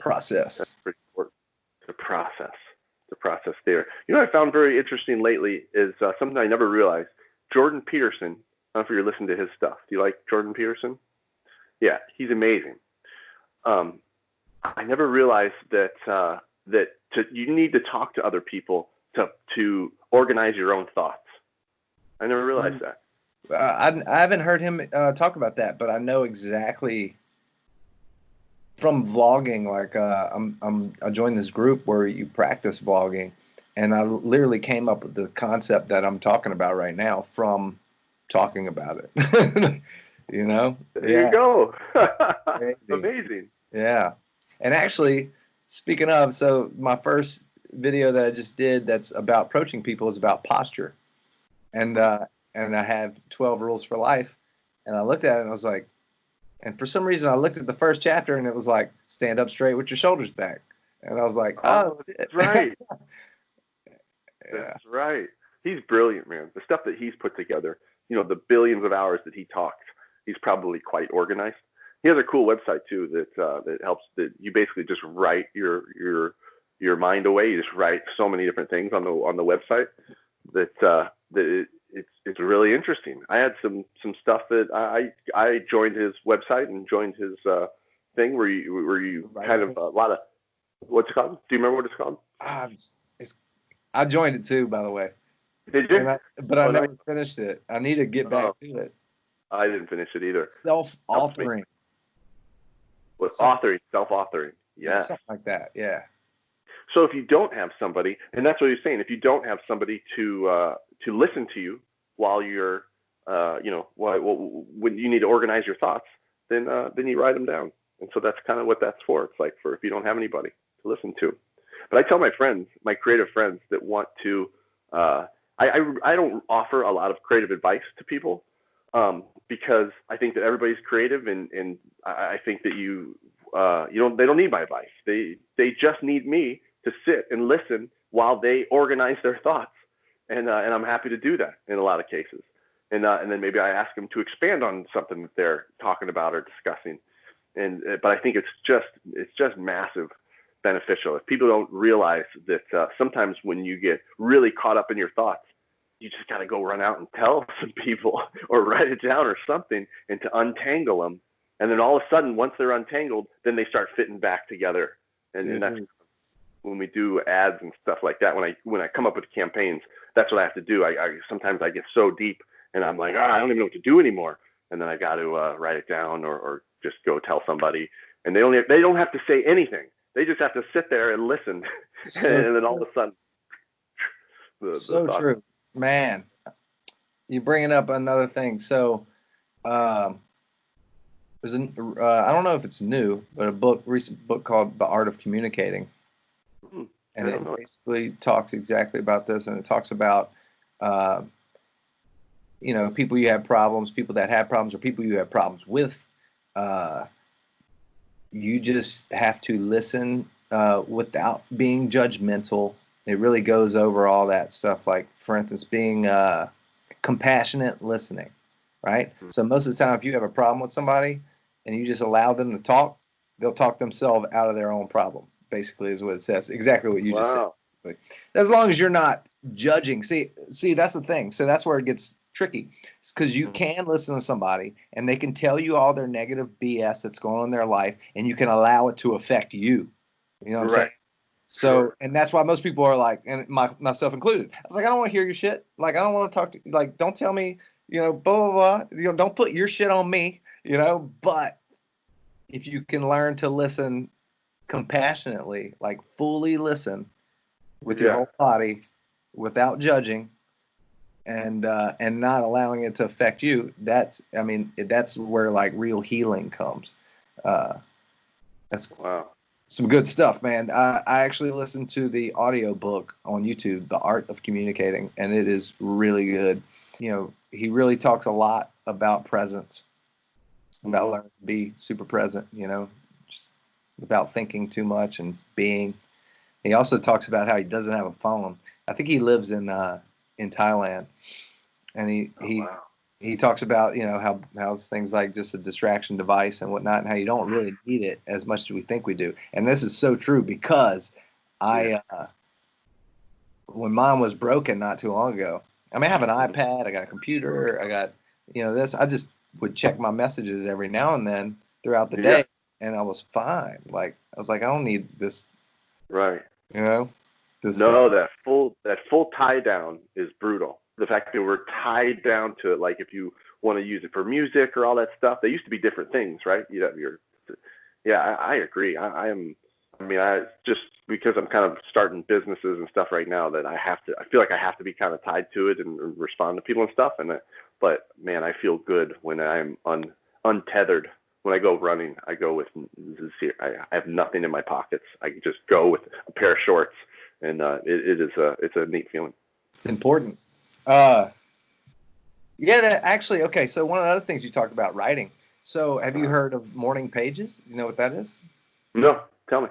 Process. That's pretty important. The process there. You know what I found very interesting lately is something I never realized. Jordan Peterson, I don't know if you're listening to his stuff. Do you like Jordan Peterson? Yeah, he's amazing. I never realized that you need to talk to other people to organize your own thoughts. I never realized that. I haven't heard him talk about that, but I know exactly from vlogging. Like I joined this group where you practice vlogging, and I literally came up with the concept that I'm talking about right now from talking about it. You know? There you go. Amazing. Yeah. And actually, speaking of, so my first video that I just did that's about approaching people is about posture. And I have 12 rules for life. And I looked at it and I was like, and for some reason I looked at the first chapter and it was like, stand up straight with your shoulders back. And I was like, oh, that's right. Yeah. That's right. He's brilliant, man. The stuff that he's put together, you know, the billions of hours that he talks, he's probably quite organized. He has a cool website too that helps. That you basically just write your mind away. You just write so many different things on the website that it's really interesting. I had some stuff that I joined his website and joined his thing where you kind of a lot of what's it called? Do you remember what it's called? I joined it too, by the way. Did you? But I never finished it. I need to get back to it. I didn't finish it either. Self-authoring. Self-authoring. Yeah. Something like that. Yeah. So if you don't have somebody, and that's what he's saying, if you don't have somebody to listen to you while you're, when you need to organize your thoughts, then you write them down. And so that's kind of what that's for. It's like for if you don't have anybody to listen to. But I tell my friends, my creative friends that want to, I don't offer a lot of creative advice to people. Because I think that everybody's creative, and I think that they don't need my advice. They just need me to sit and listen while they organize their thoughts, and I'm happy to do that in a lot of cases. And then maybe I ask them to expand on something that they're talking about or discussing. But I think it's just massive beneficial. If people don't realize that sometimes when you get really caught up in your thoughts, you just got to go run out and tell some people or write it down or something and to untangle them. And then all of a sudden, once they're untangled, then they start fitting back together. And that's when we do ads and stuff like that. When I come up with campaigns, that's what I have to do. Sometimes I get so deep and I'm like, I don't even know what to do anymore. And then I got to write it down or just go tell somebody. And they don't have to say anything. They just have to sit there and listen. And then all of a sudden, the true. Man, you're bringing up another thing. So, there's I don't know if it's new, but a recent book called The Art of Communicating, and it basically talks exactly about this. And it talks about, people you have problems, people that have problems, or people you have problems with. You just have to listen without being judgmental. It really goes over all that stuff, like, for instance, being compassionate listening, right? Mm-hmm. So most of the time, if you have a problem with somebody and you just allow them to talk, they'll talk themselves out of their own problem, basically is what it says. Exactly what you just said. As long as you're not judging. See, that's the thing. So that's where it gets tricky, because you can listen to somebody and they can tell you all their negative BS that's going on in their life, and you can allow it to affect you. You know what I'm saying? So, and that's why most people are like, and myself included, I was like, I don't want to hear your shit. Like, I don't want to talk to you. Like, don't tell me, blah, blah, blah. Don't put your shit on me, But if you can learn to listen compassionately, like fully listen with your whole body without judging and not allowing it to affect you, that's where like real healing comes. That's some good stuff, man. I actually listened to the audio book on YouTube, The Art of Communicating, and it is really good. He really talks a lot about presence, about learning to be super present, just without thinking too much and being. He also talks about how he doesn't have a phone. I think he lives in Thailand, and he he talks about, how things like just a distraction device and whatnot, and how you don't really need it as much as we think we do. And this is so true because when mine was broken not too long ago, I mean, I have an iPad, I got a computer, I got, this. I just would check my messages every now and then throughout the day, and I was fine. Like, I was like, I don't need this. Right. This, no, that full tie down is brutal. The fact that we're tied down to it, like if you want to use it for music or all that stuff, they used to be different things, right? You have I agree. I just because I'm kind of starting businesses and stuff right now that I feel like I have to be kind of tied to it and respond to people and stuff. But man, I feel good when I'm untethered. When I go running, I go with I have nothing in my pockets. I can just go with a pair of shorts, and it's a neat feeling. It's important. Actually, okay. So one of the other things you talked about, writing. So have you heard of morning pages? You know what that is? No, tell me.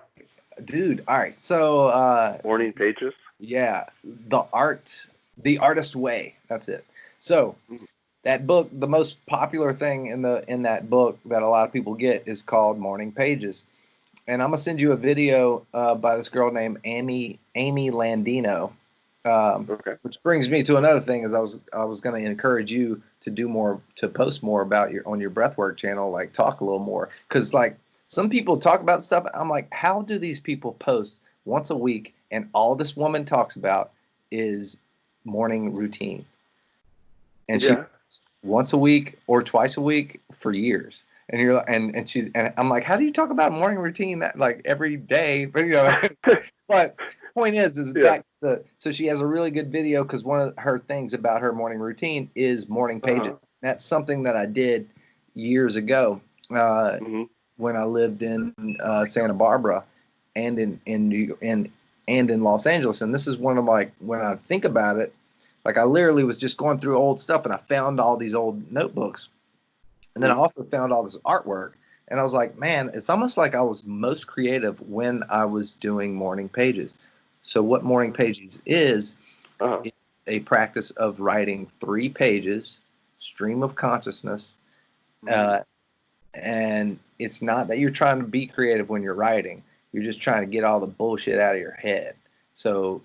Dude, all right. So morning pages? Yeah, the artist way. That's it. So that book, the most popular thing in that book that a lot of people get is called Morning Pages. And I'm gonna send you a video by this girl named Amy Landino. Which brings me to another thing. Is I was going to encourage you to post more about on your breathwork channel, like talk a little more, because like some people talk about stuff. I'm like, how do these people post once a week and all this woman talks about is morning routine, and she once a week or twice a week for years. And and I'm like, how do you talk about morning routine that like every day? But but point is back to so she has a really good video because one of her things about her morning routine is morning pages. That's something that I did years ago when I lived in Santa Barbara and in Los Angeles. And this is one of when I think about it, like I literally was just going through old stuff and I found all these old notebooks. And then I also found all this artwork. And I was like, man, it's almost like I was most creative when I was doing morning pages. So what morning pages is a practice of writing 3 pages, stream of consciousness. And it's not that you're trying to be creative when you're writing. You're just trying to get all the bullshit out of your head. So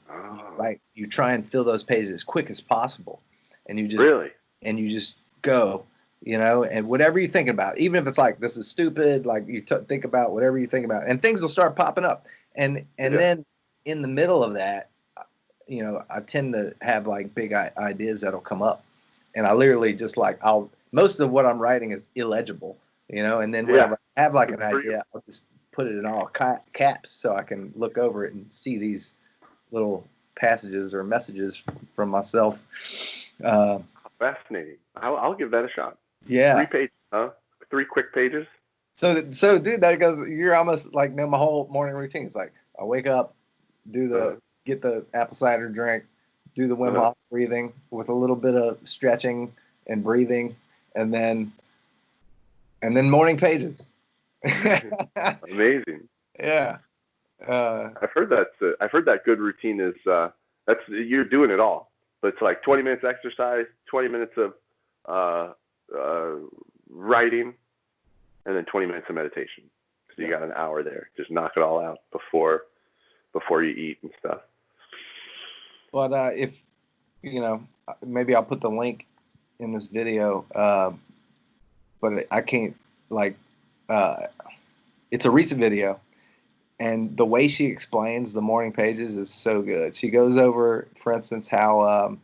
you try and fill those pages as quick as possible. And you just go. And whatever you think about, even if it's like, this is stupid, like you think about whatever you think about, and things will start popping up. And then in the middle of that, I tend to have like big ideas that'll come up. And I literally just most of what I'm writing is illegible, and then whenever I have like an idea, I'll just put it in all caps so I can look over it and see these little passages or messages from myself. Fascinating. I'll give that a shot. Yeah. 3 pages, huh? 3 quick pages. So dude, that goes. You're almost like my whole morning routine. It's like I wake up, get the apple cider drink, do the Wim Hof breathing with a little bit of stretching and breathing, and then morning pages. Amazing. Yeah. I've heard that good routine is that's you're doing it all, but it's like 20 minutes exercise, 20 minutes of writing, and then 20 minutes of meditation. So you got an hour there. Just knock it all out before you eat and stuff. But if maybe I'll put the link in this video. But I can't it's a recent video, and the way she explains the morning pages is so good. She goes over, for instance, how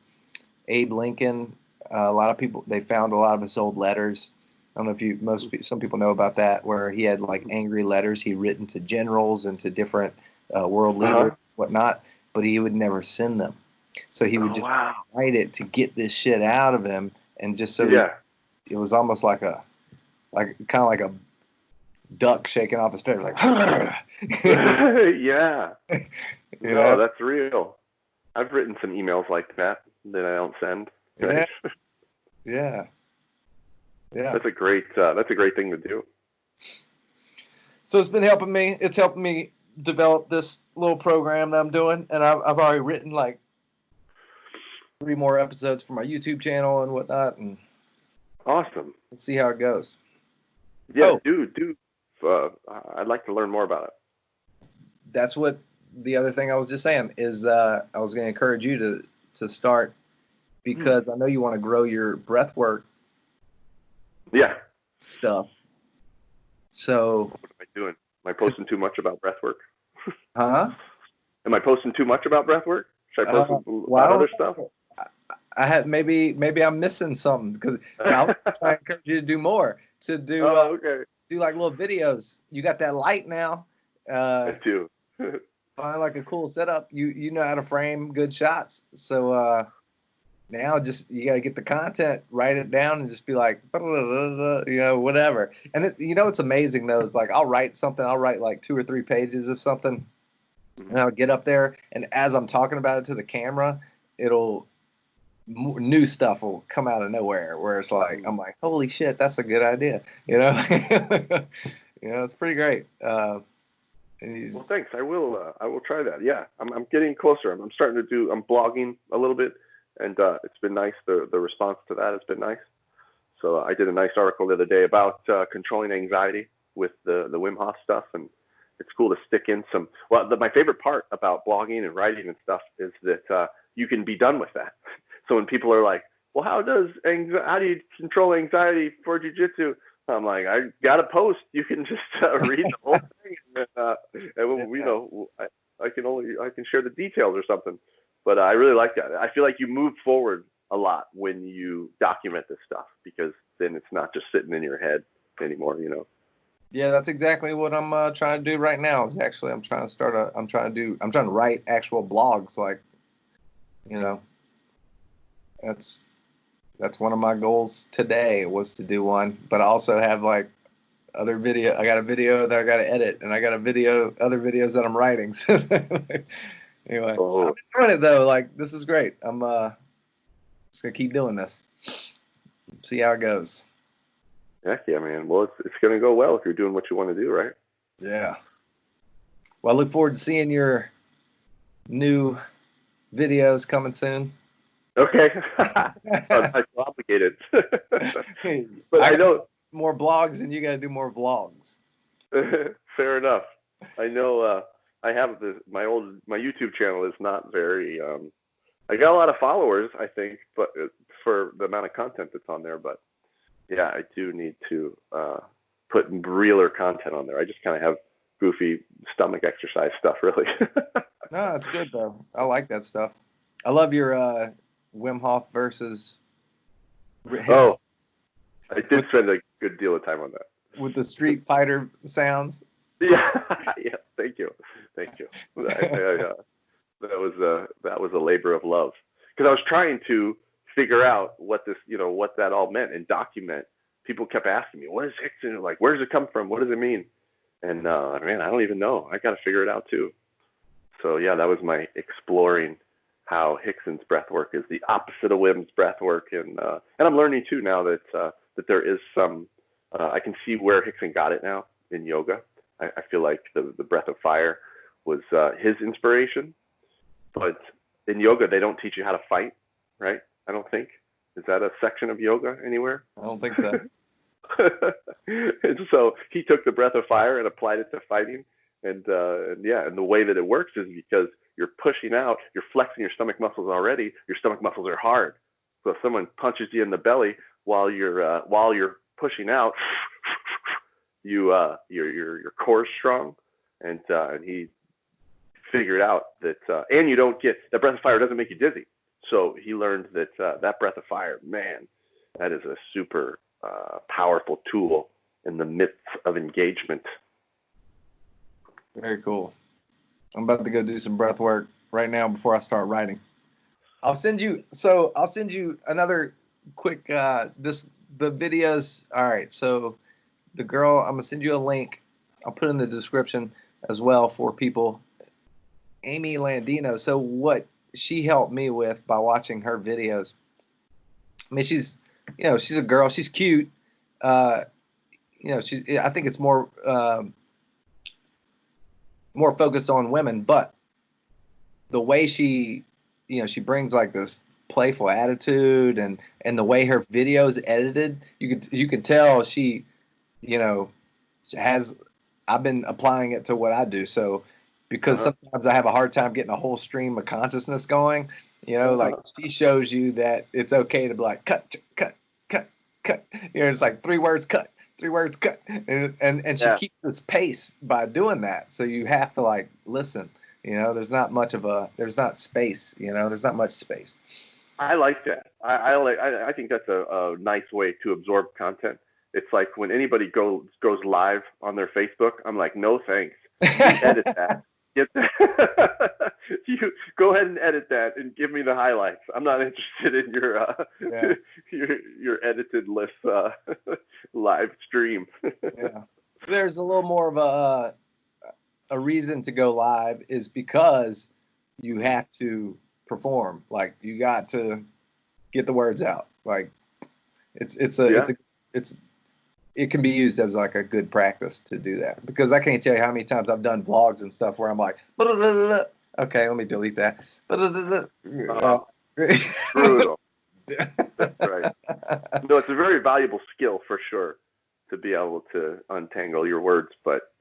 Abe Lincoln. A lot of people, they found a lot of his old letters. I don't know if some people know about that, where he had like angry letters he'd written to generals and to different world leaders, whatnot, but he would never send them. So he would just write it to get this shit out of him, and just so it was almost like kind of like a duck shaking off his feathers, like No, that's real. I've written some emails like that I don't send. Right? Yeah. That's a great thing to do. So it's been helping me. It's helping me develop this little program that I'm doing, and I've already written like 3 more episodes for my YouTube channel and whatnot. And Awesome. We'll see how it goes. Yeah, I'd like to learn more about it. That's what the other thing I was just saying is I was going to encourage you to start because I know you want to grow your breath work stuff. So what am I doing? Am I posting too much about breath work? Huh? Am I posting too much about breath work? Should I post about other stuff? I have maybe I'm missing something because I encourage you to do more. To do do like little videos. You got that light now. I do. Find like a cool setup. You know how to frame good shots. So now just you got to get the content, write it down, and just be like, whatever. And it's amazing though. It's like I'll write something. I'll write like 2 or 3 pages of something, and I'll get up there, and as I'm talking about it to the camera, new stuff will come out of nowhere. Where it's like I'm like, holy shit, that's a good idea. It's pretty great. Well, thanks. I will try that. Yeah, I'm getting closer. I'm starting to do. I'm blogging a little bit, and it's been nice. The response to that has been nice. So I did a nice article the other day about controlling anxiety with the Wim Hof stuff, and it's cool to stick in some. Well, my favorite part about blogging and writing and stuff is that you can be done with that. So when people are like, "Well, how do you control anxiety for jiu-jitsu?" I'm like, I got a post. You can just read the whole thing, and I can share the details or something. But I really like that. I feel like you move forward a lot when you document this stuff because then it's not just sitting in your head anymore. Yeah, that's exactly what I'm trying to do right now. Is actually I'm trying to write actual blogs. Like, that's one of my goals today was to do one, but I also have like other video. I got a video that I got to edit, and I got other videos that I'm writing. Anyway, I'm enjoying it though. Like, this is great. I'm just gonna keep doing this. See how it goes. Heck yeah, man. Well, it's gonna go well if you're doing what you want to do, right? Yeah. Well, I look forward to seeing your new videos coming soon. Okay. I feel obligated. But I know more blogs and you got to do more vlogs. Fair enough. I know I have my YouTube channel is not very I got a lot of followers, I think, but for the amount of content that's on there, but yeah, I do need to put realer content on there. I just kind of have goofy stomach exercise stuff, really. No, it's good though. I like that stuff. I love your Wim Hof versus. Oh, I did spend a good deal of time on that. With the Street Fighter sounds. Yeah, yeah. Thank you. That was a labor of love because I was trying to figure out what that all meant and document. People kept asking me, "What is Hickson like? Where does it come from? What does it mean?" And man, I don't even know. I got to figure it out too. So yeah, that was my exploring how Hickson's breath work is the opposite of Wim's breath work, and I'm learning too now that there is some. I can see where Hickson got it now in yoga. I feel like the breath of fire was his inspiration, but in yoga they don't teach you how to fight, right? I don't think. Is that a section of yoga anywhere? I don't think so. And so he took the breath of fire and applied it to fighting, and the way that it works is because you're pushing out, you're flexing your stomach muscles already. Your stomach muscles are hard, so if someone punches you in the belly while you're pushing out, your core is strong, and he figured out that and you don't get that breath of fire doesn't make you dizzy. So he learned that that breath of fire, man, that is a super powerful tool in the midst of engagement. Very cool. I'm about to go do some breath work right now before I start writing. I'll send you another quick the videos. All right, so the girl, I'm gonna send you a link. I'll put in the description as well for people. Amy Landino. So what she helped me with by watching her videos. I mean, she's a girl. She's cute. I think it's more focused on women, but the way she brings like this playful attitude, and the way her videos edited, you could tell she, you know, has. I've been applying it to what I do. So because sometimes I have a hard time getting a whole stream of consciousness going, you know, like she shows you that it's okay to be like cut, cut, cut, cut. You know, it's like 3 words cut, 3 words cut, and she keeps this pace by doing that. So you have to like listen. You know, there's not space. You know, there's not much space. I like that. I think that's a nice way to absorb content. It's like when anybody goes live on their Facebook, I'm like, no thanks. You edit that. You go ahead and edit that and give me the highlights. I'm not interested in your edited list live stream. Yeah. There's a little more of a reason to go live is because you have to perform. Like you got to get the words out. Like it can be used as like a good practice to do that, because I can't tell you how many times I've done vlogs and stuff where I'm like, okay, let me delete that. Brutal. That's right. No, it's a very valuable skill for sure to be able to untangle your words. But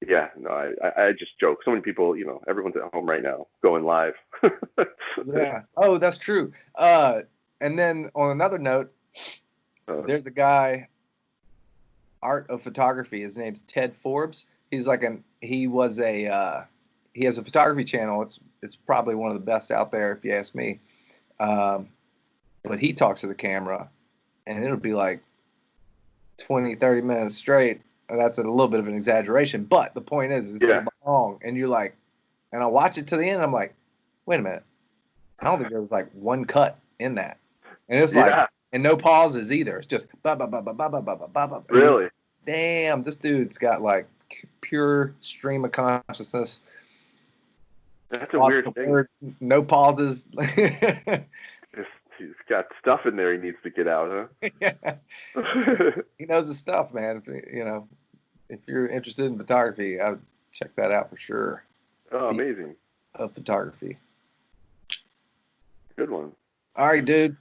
yeah, no, I just joke. So many people, you know, everyone's at home right now going live. Yeah. Oh, that's true. And then on another note, there's a guy, Art of Photography. His name's Ted Forbes. He's like he has a photography channel. It's probably one of the best out there if you ask me. But he talks to the camera and it'll be like 20, 30 minutes straight. That's a little bit of an exaggeration, but the point is it's long, and you're like, and I watch it to the end and I'm like, wait a minute. I don't think there was like one cut in that. And it's like, and no pauses either. It's just ba ba ba ba ba ba ba ba ba. Really? Damn, this dude's got like pure stream of consciousness. That's a weird thing. No pauses. He's got stuff in there he needs to get out, huh? Yeah. He knows his stuff, man. If you're interested in photography, I would check that out for sure. Oh, amazing. Of photography. Good one. All right, dude.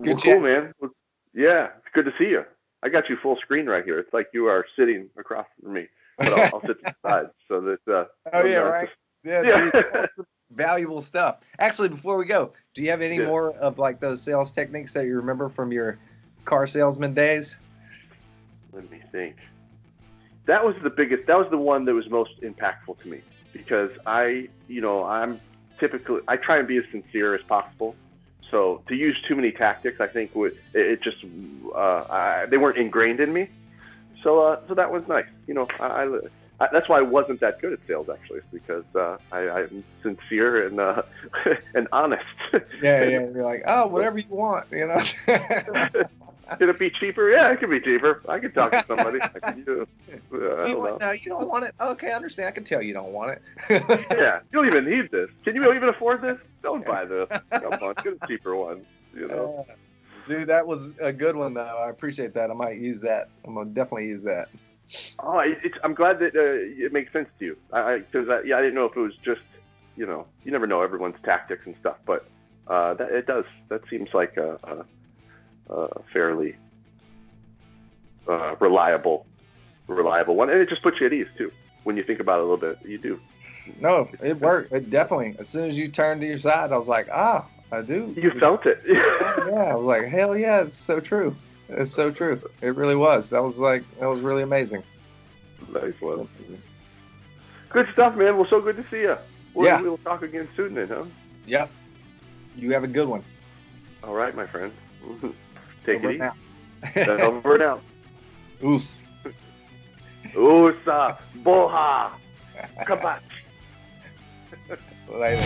Good cool, man. Well, yeah, it's good to see you. I got you full screen right here. It's like you are sitting across from me, but I'll sit to the side so that. Right. Yeah. Dude, valuable stuff. Actually, before we go, do you have any more of like those sales techniques that you remember from your car salesman days? Let me think. That was the biggest. That was the one that was most impactful to me, because I try and be as sincere as possible. So to use too many tactics, I think they weren't ingrained in me. So that was nice. You know, that's why I wasn't that good at sales, actually, because I'm sincere and and honest. Yeah. You're like, oh, whatever you want, you know. Could it be cheaper? Yeah, it could be cheaper. I could talk to somebody. I don't know. No, you don't want it. Okay, I understand. I can tell you don't want it. Yeah, you don't even need this. Can you even afford this? Don't buy this. Come on, get a cheaper one. You know. Dude, that was a good one, though. I appreciate that. I might use that. I'm gonna definitely use that. Oh, I'm glad that it makes sense to you. Because I didn't know if it was just, you know, you never know everyone's tactics and stuff, but that it does. That seems like a fairly reliable one, and it just puts you at ease too when you think about it a little bit. You do. No, it worked. It definitely. As soon as you turned to your side, I was like, I do. You felt it. Yeah, I was like, hell yeah, it's so true. It's so true. It really was. That was really amazing. Nice one. Good stuff, man. Well, so good to see you. We'll talk again soon then, huh? Yep. You have a good one. All right, my friend. Take it easy. Over and out. Oos. Usa. Boha. Kabach. Later.